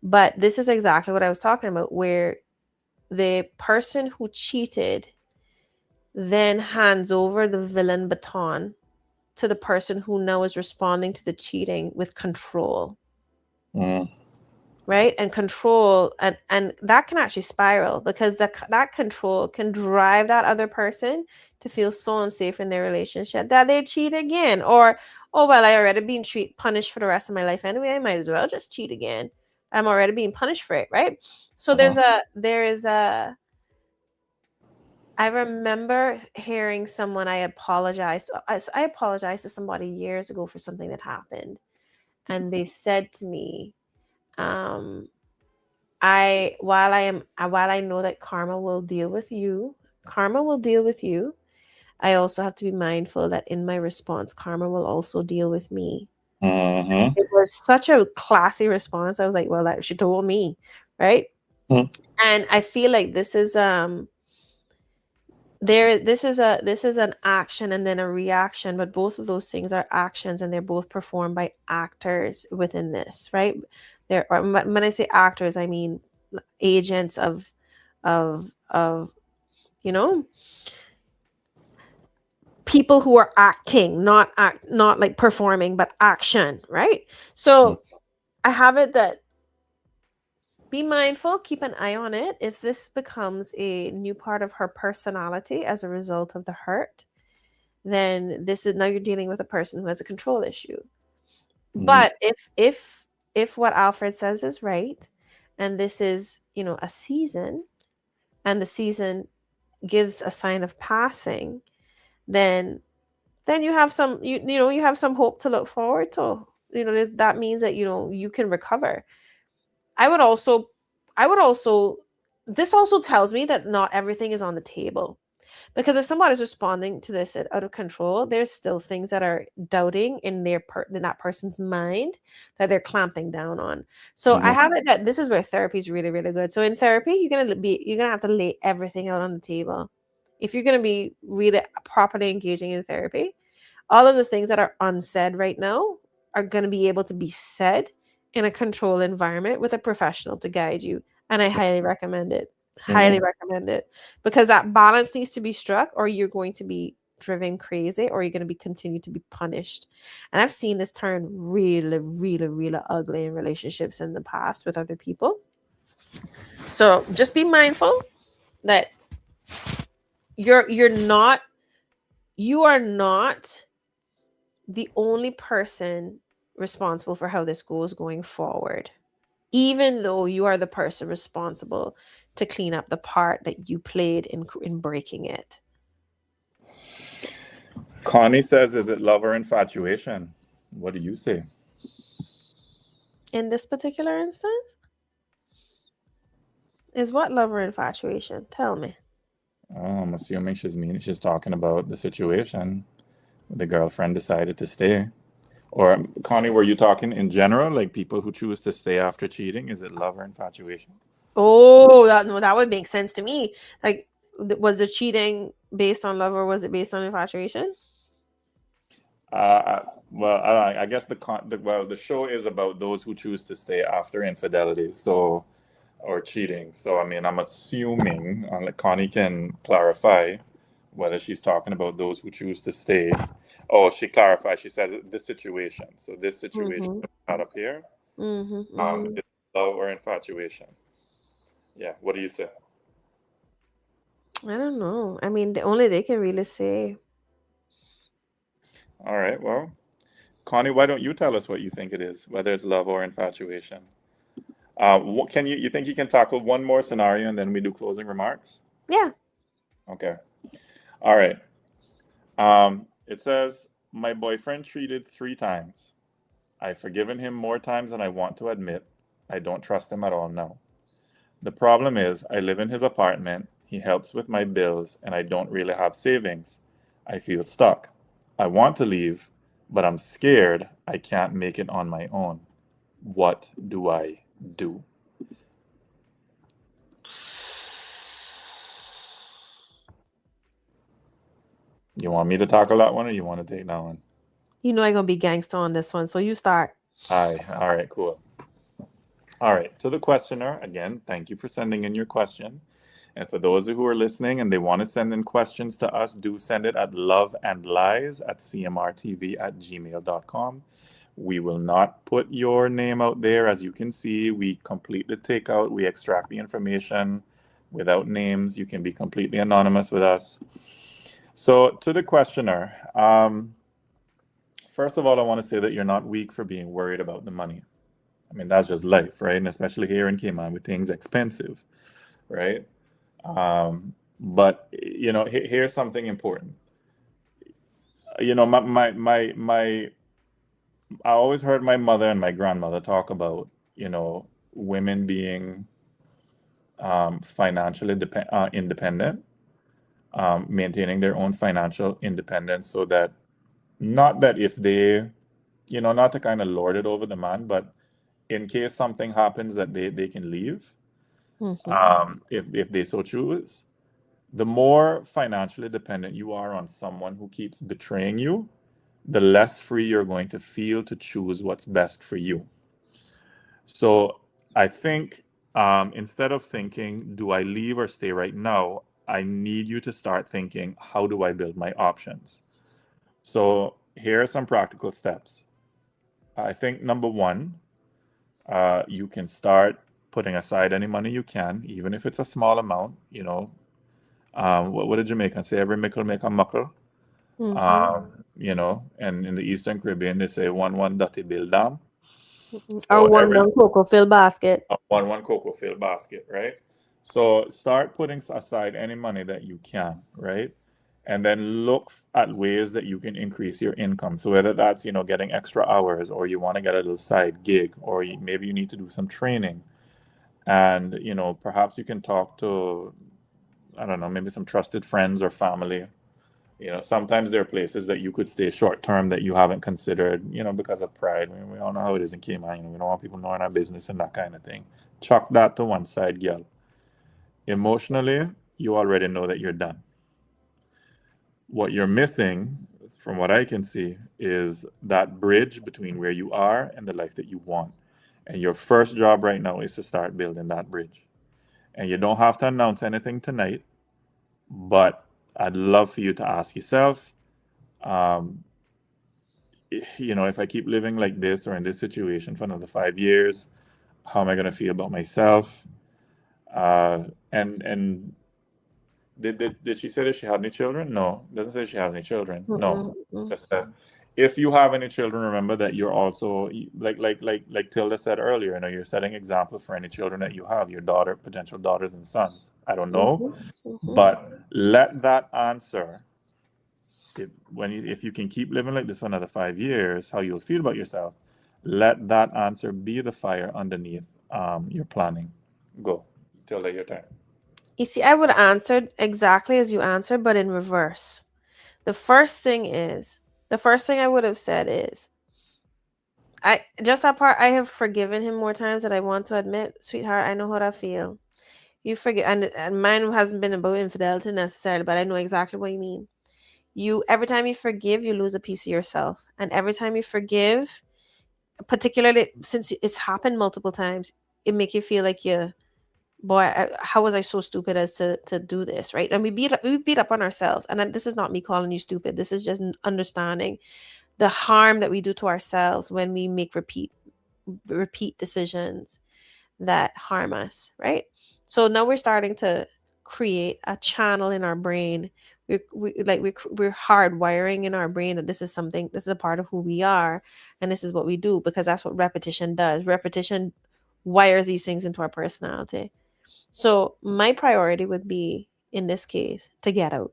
Speaker 2: But this is exactly what I was talking about, where the person who cheated then hands over the villain baton to the person who now is responding to the cheating with control,
Speaker 1: Mm,
Speaker 2: right? And control, and that can actually spiral because that control can drive that other person to feel so unsafe in their relationship that they cheat again. Or, oh well, I already been punished for the rest of my life anyway, I might as well just cheat again. I'm already being punished for it, right? So
Speaker 1: uh-huh.
Speaker 2: there is a I remember hearing someone, I apologized to somebody years ago for something that happened, and they said to me, um while I know that karma will deal with you, I also have to be mindful that in my response, karma will also deal with me.
Speaker 1: Mm-hmm.
Speaker 2: It was such a classy response. I was like, well, that she told me, right? And I feel like this is This is an action and then a reaction, but both of those things are actions and they're both performed by actors within this, right? When I say actors, I mean agents of you know people who are acting, not like performing, but action, right?
Speaker 1: Mm.
Speaker 2: So I have it that be mindful, keep an eye on it. If this becomes a new part of her personality as a result of the hurt, then this is now you're dealing with a person who has a control issue.
Speaker 1: Mhm.
Speaker 2: But if what Alfred says is right, and this is, a season, and the season gives a sign of passing, then you have some you have some hope to look forward to. That means that you can recover. I would also I would also this also tells me that not everything is on the table. Because if somebody's responding to this out of control, there's still things that are doubting in in that person's mind that they're clamping down on. So I
Speaker 1: Mhm.
Speaker 2: have it that this is where therapy is really, really good. So in therapy, you're gonna have to lay everything out on the table. If you're gonna be really properly engaging in therapy, all of the things that are unsaid right now are going to be able to be said in a controlled environment with a professional to guide you. And I highly recommend it. Highly
Speaker 1: Mhm.
Speaker 2: recommend it because that balance needs to be struck, or you're going to be driven crazy, or you're going to be continue to be punished. And I've seen this turn really, really, really ugly in relationships in the past with other people. So just be mindful that you're not you are not the only person responsible for how this goes going forward, even though you are the person responsible to clean up the part that you played in breaking it.
Speaker 1: Connie says, "Is it love or infatuation?" What do you say?
Speaker 2: In this particular instance, is what love or infatuation? Tell me.
Speaker 1: Oh, I'm assuming she's talking about the situation. The girlfriend decided to stay. Or Connie, were you talking in general, like people who choose to stay after cheating? Is it love or infatuation?
Speaker 2: Oh, no, that would make sense to me. Like, was the cheating based on love or was it based on infatuation?
Speaker 1: Well, I guess the show is about those who choose to stay after infidelity, so or cheating. So I mean, I'm assuming, like Connie can clarify whether she's talking about those who choose to stay. Oh, she clarified. She says this situation. So this situation
Speaker 2: Mm-hmm.
Speaker 1: that we got up here,
Speaker 2: Mm-hmm. Mm-hmm.
Speaker 1: is love or infatuation? Yeah. What do you say?
Speaker 2: I don't know. I mean, only they can really say.
Speaker 1: All right. Well, Connie, why don't you tell us what you think it is, whether it's love or infatuation? Can you think you can tackle one more scenario and then we do closing remarks?
Speaker 2: Yeah.
Speaker 1: Okay. All right. It says my boyfriend cheated 3 times. I've forgiven him more times than I want to admit. I don't trust him at all now. The problem is I live in his apartment. He helps with my bills, and I don't really have savings. I feel stuck. I want to leave, but I'm scared I can't make it on my own. What do I do? You want me to tackle that one or you want to take that one?
Speaker 2: You know I'm gonna be gangster on this one, so you start.
Speaker 1: Aye. All right, cool. All right. To the questioner, again, thank you for sending in your question. And for those who are listening and they want to send in questions to us, do send it at loveandlies@cmrtv@gmail.com. We will not put your name out there. As you can see, we completely take out, we extract the information without names. You can be completely anonymous with us. So, to the questioner, first of all, I want to say that you're not weak for being worried about the money. I mean, that's just life, right? And especially here in Cayman with things expensive, right? But here's something important. My I always heard my mother and my grandmother talk about, women being financially independent, maintaining their own financial independence, so that not that if they, not to kind of lord it over the man, but in case something happens that they can leave,
Speaker 2: Mhm.
Speaker 1: if they so choose. The more financially dependent you are on someone who keeps betraying you, the less free you're going to feel to choose what's best for you. So I think instead of thinking, do I leave or stay right now? I need you to start thinking, how do I build my options? So here are some practical steps. I think number one, you can start putting aside any money you can, even if it's a small amount. What did Jamaicans say? Every mickle make a muckle.
Speaker 2: Mm-hmm.
Speaker 1: And in the Eastern Caribbean, they say one dirty bill down.
Speaker 2: Or
Speaker 1: So
Speaker 2: one
Speaker 1: every
Speaker 2: one cocoa fill basket.
Speaker 1: one cocoa fill basket, right? So start putting aside any money that you can, right? And then look at ways that you can increase your income. So whether that's, getting extra hours, or you want to get a little side gig, or maybe you need to do some training. And, perhaps you can talk to, I don't know, maybe some trusted friends or family. Sometimes there are places that you could stay short term that you haven't considered, because of pride. We all know how it is in Cayman. We don't want people knowing our business and that kind of thing. Chuck that to one side, girl. Emotionally, you already know that you're done. What you're missing, from what I can see, is that bridge between where you are and the life that you want. And your first job right now is to start building that bridge. And you don't have to announce anything tonight, but I'd love for you to ask yourself, um, if I keep living like this or in this situation for another 5 years, how am I going to feel about myself? And did she say that she had any children? No, doesn't say she has any children. No,
Speaker 2: Mm-mm, mm-mm,
Speaker 1: just said if you have any children, remember that you're also like Tilda said earlier. You're setting example for any children that you have, your daughter, potential daughters and sons. I don't know,
Speaker 2: mm-hmm, mm-hmm.
Speaker 1: but let that answer, if you can keep living like this for another 5 years, how you'll feel about yourself. Let that answer be the fire underneath your planning. Go, Tilda, your turn.
Speaker 2: You see, I would answer exactly as you answered, but in reverse. The first thing is, the first thing I would have said is, I just that part, I have forgiven him more times than I want to admit. Sweetheart, I know how I feel. You forget, and mine hasn't been about infidelity necessarily, but I know exactly what you mean. You every time you forgive, you lose a piece of yourself, and every time you forgive, particularly since it's happened multiple times, it make you feel like you, boy, how was I so stupid as to do this, right? And we beat up on ourselves, and this is not me calling you stupid. This is just understanding the harm that we do to ourselves when we make repeat decisions that harm us, right? So now we're starting to create a channel in our brain. We're hardwiring in our brain that this is something, this is a part of who we are, and this is what we do because that's what repetition does. Repetition wires these things into our personality. So my priority would be in this case to get out.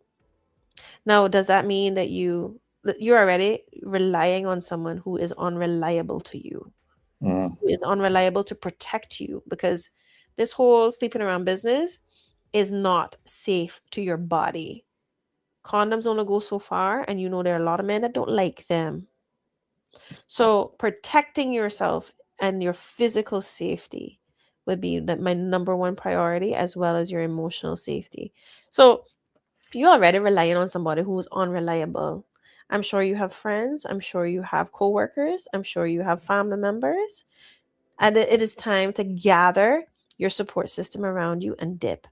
Speaker 2: Now, does that mean that you're already relying on someone who is unreliable to you?
Speaker 1: Mm,
Speaker 2: Is unreliable to protect you because this whole sleeping around business is not safe to your body. Condoms only go so far, and you know there are a lot of men that don't like them. So protecting yourself and your physical safety would be my number one priority, as well as your emotional safety. So you're already relying on somebody who's unreliable. I'm sure you have friends. I'm sure you have coworkers. I'm sure you have family members. And it is time to gather your support system around you and dip.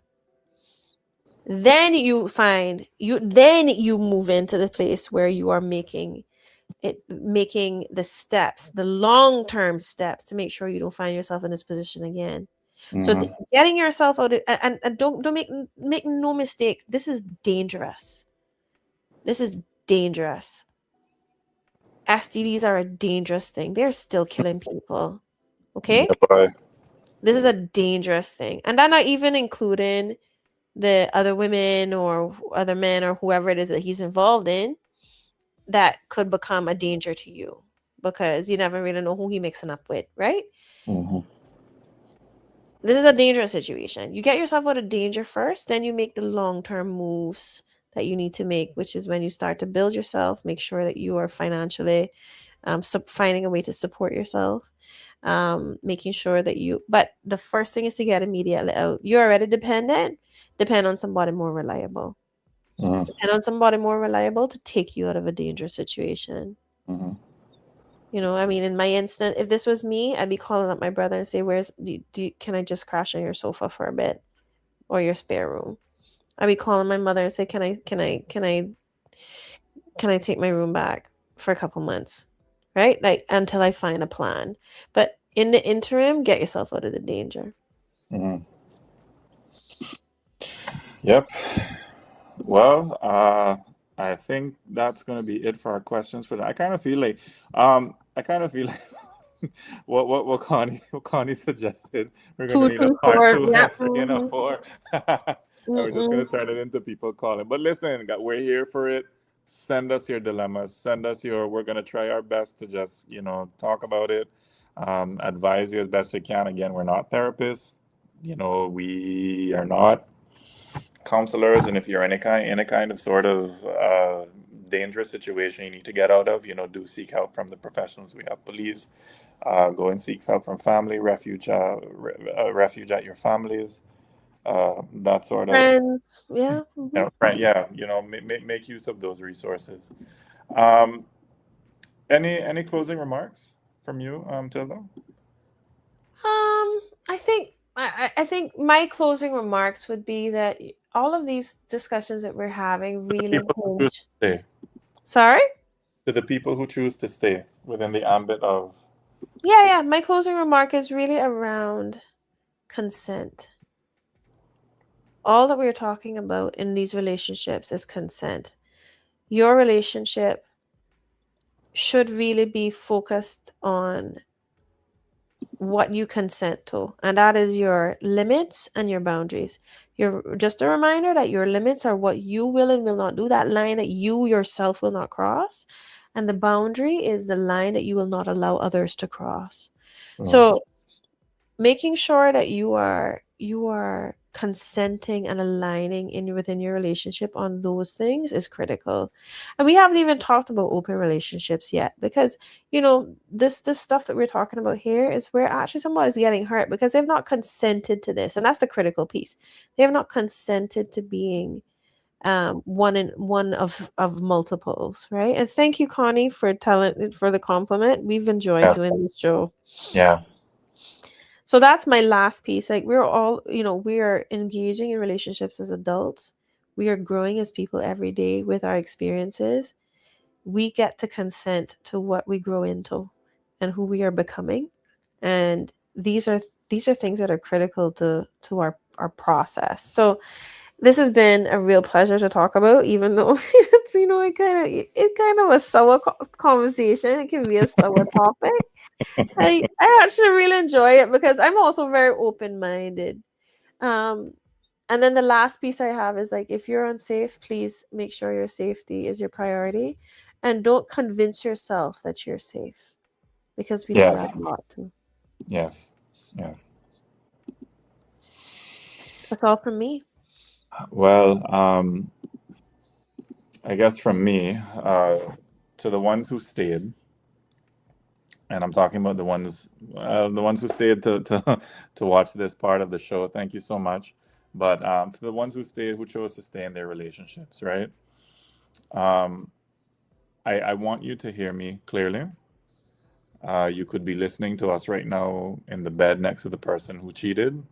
Speaker 2: Then you move into the place where you are making the steps, the long-term steps to make sure you don't find yourself in this position again. So
Speaker 1: mhm,
Speaker 2: getting yourself out of, and don't make no mistake, this is dangerous. This is dangerous. STDs are a dangerous thing. They're still killing people.
Speaker 1: yeah,
Speaker 2: Okay?
Speaker 1: boy.
Speaker 2: This is a dangerous thing. And I'm not even including the other women or other men or whoever it is that he's involved in that could become a danger to you because you never really know who he mixing up with, right?
Speaker 1: Mhm.
Speaker 2: This is a dangerous situation. You get yourself out of danger first, then you make the long-term moves that you need to make, which is when you start to build yourself, make sure that you are financially finding a way to support yourself. making sure that but the first thing is to get immediately out. You're already dependent, depend on somebody more reliable.
Speaker 1: Mm-hmm.
Speaker 2: Depend on somebody more reliable to take you out of a dangerous situation.
Speaker 1: Mm-hmm.
Speaker 2: I mean, in my instant, if this was me, I'd be calling up my brother and say, can I just crash on your sofa for a bit or your spare room? I'd be calling my mother and say, can I take my room back for a couple months? Right? Like until I find a plan. But in the interim, get yourself out of the danger.
Speaker 1: Mm-hmm. Yep. Well, I think that's gonna be it for our questions for that. I kind of feel like what Connie suggested. We're gonna
Speaker 2: Two,
Speaker 1: need a
Speaker 2: three,
Speaker 1: part
Speaker 2: four.
Speaker 1: two
Speaker 2: Yeah.
Speaker 1: and a four, and we're just
Speaker 2: Mm-mm.
Speaker 1: gonna turn it into people calling. But listen, we're here for it. Send us your dilemmas. Send us your. We're gonna try our best to just talk about it, advise you as best we can. Again, we're not therapists. We are not counselors, and if you're in any kind of sort of dangerous situation you need to get out of, do seek help from the professionals. We have police. Go and seek help from family, refuge at your families. That sort of,
Speaker 2: Friends. Yeah. Mm-hmm.
Speaker 1: right, yeah, make use of those resources. Um, any closing remarks from you, Tilda?
Speaker 2: I think my closing remarks would be that all of these discussions that we're having really
Speaker 1: People who choose
Speaker 2: hinge.
Speaker 1: to stay,
Speaker 2: Sorry?
Speaker 1: to the people who choose to stay within the ambit of.
Speaker 2: Yeah, yeah. My closing remark is really around consent. All that we're talking about in these relationships is consent. Your relationship should really be focused on what you consent to, and that is your limits and your boundaries. You're just a reminder that your limits are what you will and will not do, that line that you yourself will not cross, and the boundary is the line that you will not allow others to cross.
Speaker 1: Oh,
Speaker 2: So making sure that you are consenting and aligning in within your relationship on those things is critical. And we haven't even talked about open relationships yet, because this stuff that we're talking about here is where actually somebody's getting hurt because they've not consented to this, and that's the critical piece. They have not consented to being one of multiples, right? And thank you, Connie, for the compliment. We've enjoyed
Speaker 1: yes,
Speaker 2: doing this show.
Speaker 1: yeah,
Speaker 2: So that's my last piece. Like, we're all, we are engaging in relationships as adults. We are growing as people every day with our experiences. We get to consent to what we grow into and who we are becoming. And these are things that are critical to our process. So this has been a real pleasure to talk about, even though it kind of a sour conversation. It can be a sour topic. I actually really enjoy it because I'm also very open minded. Um, and then the last piece I have is, like, if you're unsafe, please make sure your safety is your priority, and don't convince yourself that you're safe, because we do that
Speaker 1: yes,
Speaker 2: a lot too.
Speaker 1: yes, yes.
Speaker 2: That's all from me.
Speaker 1: Well, I guess from me, to the ones who stayed, and I'm talking about the ones who stayed to to watch this part of the show. Thank you so much. But for the ones who stayed, who chose to stay in their relationships, right? Um, I want you to hear me clearly. You could be listening to us right now in the bed next to the person who cheated.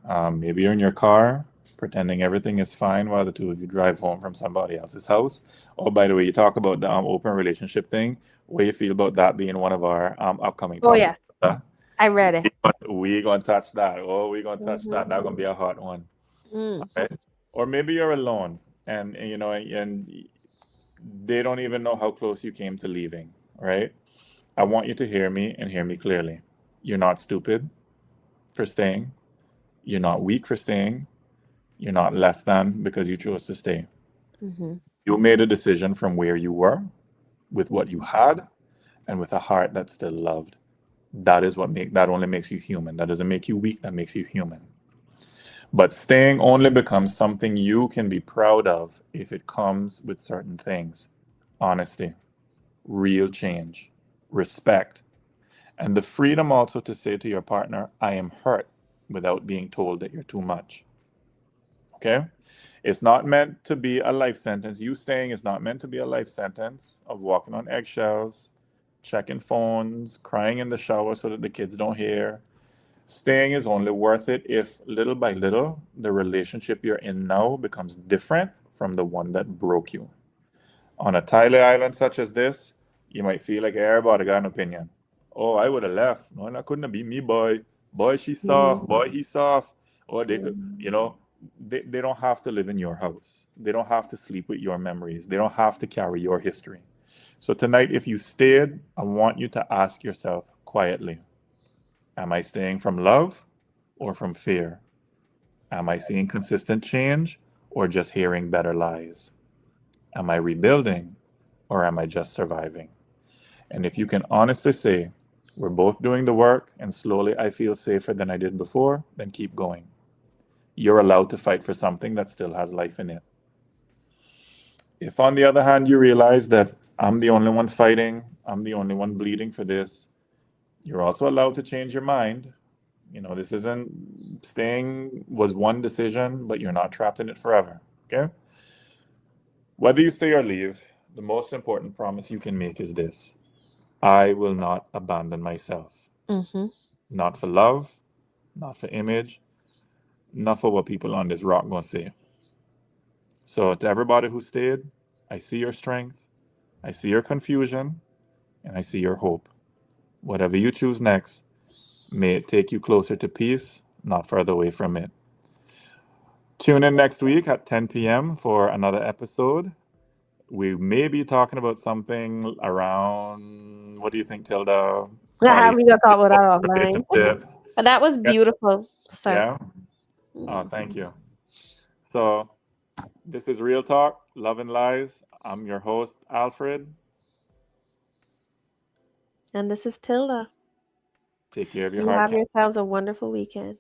Speaker 1: Maybe you're in your car pretending everything is fine while the two of you drive home from somebody else's house. Oh, by the way, you talk about the open relationship thing. What do you feel about that being one of our upcoming
Speaker 2: Oh
Speaker 1: topics?
Speaker 2: yes, I read it.
Speaker 1: We gonna touch that. Oh, we gonna touch that.
Speaker 2: Mm-hmm.
Speaker 1: That's gonna be a hot one.
Speaker 2: Mm.
Speaker 1: Right? Or maybe you're alone, and they don't even know how close you came to leaving. Right? I want you to hear me and hear me clearly. You're not stupid for staying. You're not weak for staying. You're not less than because you chose to stay.
Speaker 2: Mm-hmm.
Speaker 1: You made a decision from where you were, with what you had, and with a heart that still loved. That only makes you human. That doesn't make you weak, that makes you human. But staying only becomes something you can be proud of if it comes with certain things: honesty, real change, respect, And the freedom also to say to your partner, I am hurt, without being told that you're too much. Okay? It's not meant to be a life sentence. You staying is not meant to be a life sentence of walking on eggshells, checking phones, crying in the shower so that the kids don't hear. Staying is only worth it if little by little the relationship you're in now becomes different from the one that broke you. On a tiny island such as this, you might feel like everybody got an opinion. Oh, I would have left. No, that couldn't have been me, boy. Boy, she's soft.
Speaker 2: Mhm.
Speaker 1: Boy, he's soft. Or they could,
Speaker 2: Mhm.
Speaker 1: they don't have to live in your house. They don't have to sleep with your memories. They don't have to carry your history. So tonight, if you stayed, I want you to ask yourself quietly, am I staying from love or from fear? Am I seeing consistent change or just hearing better lies? Am I rebuilding or am I just surviving? And if you can honestly say, we're both doing the work and slowly I feel safer than I did before, then keep going. You're allowed to fight for something that still has life in it. If, on the other hand, you realize that I'm the only one fighting, I'm the only one bleeding for this, you're also allowed to change your mind. This isn't staying was one decision, but you're not trapped in it forever. Okay? Whether you stay or leave, the most important promise you can make is this: I will not abandon myself.
Speaker 2: Mhm.
Speaker 1: Not for love, not for image, not for what people on this rock gonna say. So to everybody who stayed, I see your strength, I see your confusion, and I see your hope. Whatever you choose next, may it take you closer to peace, not further away from it. Tune in next week at 10 p.m. for another episode. We may be talking about something around, what do you think, Tilda?
Speaker 2: Ah,
Speaker 1: Poly
Speaker 2: we gonna talk about that offline.
Speaker 1: relationships.
Speaker 2: But that was
Speaker 1: Yeah.
Speaker 2: beautiful, sir.
Speaker 1: Yeah. Oh,
Speaker 2: Mhm.
Speaker 1: thank you. So this is Real Talk, Love and Lies. I'm your host, Alfred.
Speaker 2: And this is Tilda.
Speaker 1: Take care of your
Speaker 2: You
Speaker 1: heart.
Speaker 2: have yourselves a wonderful weekend.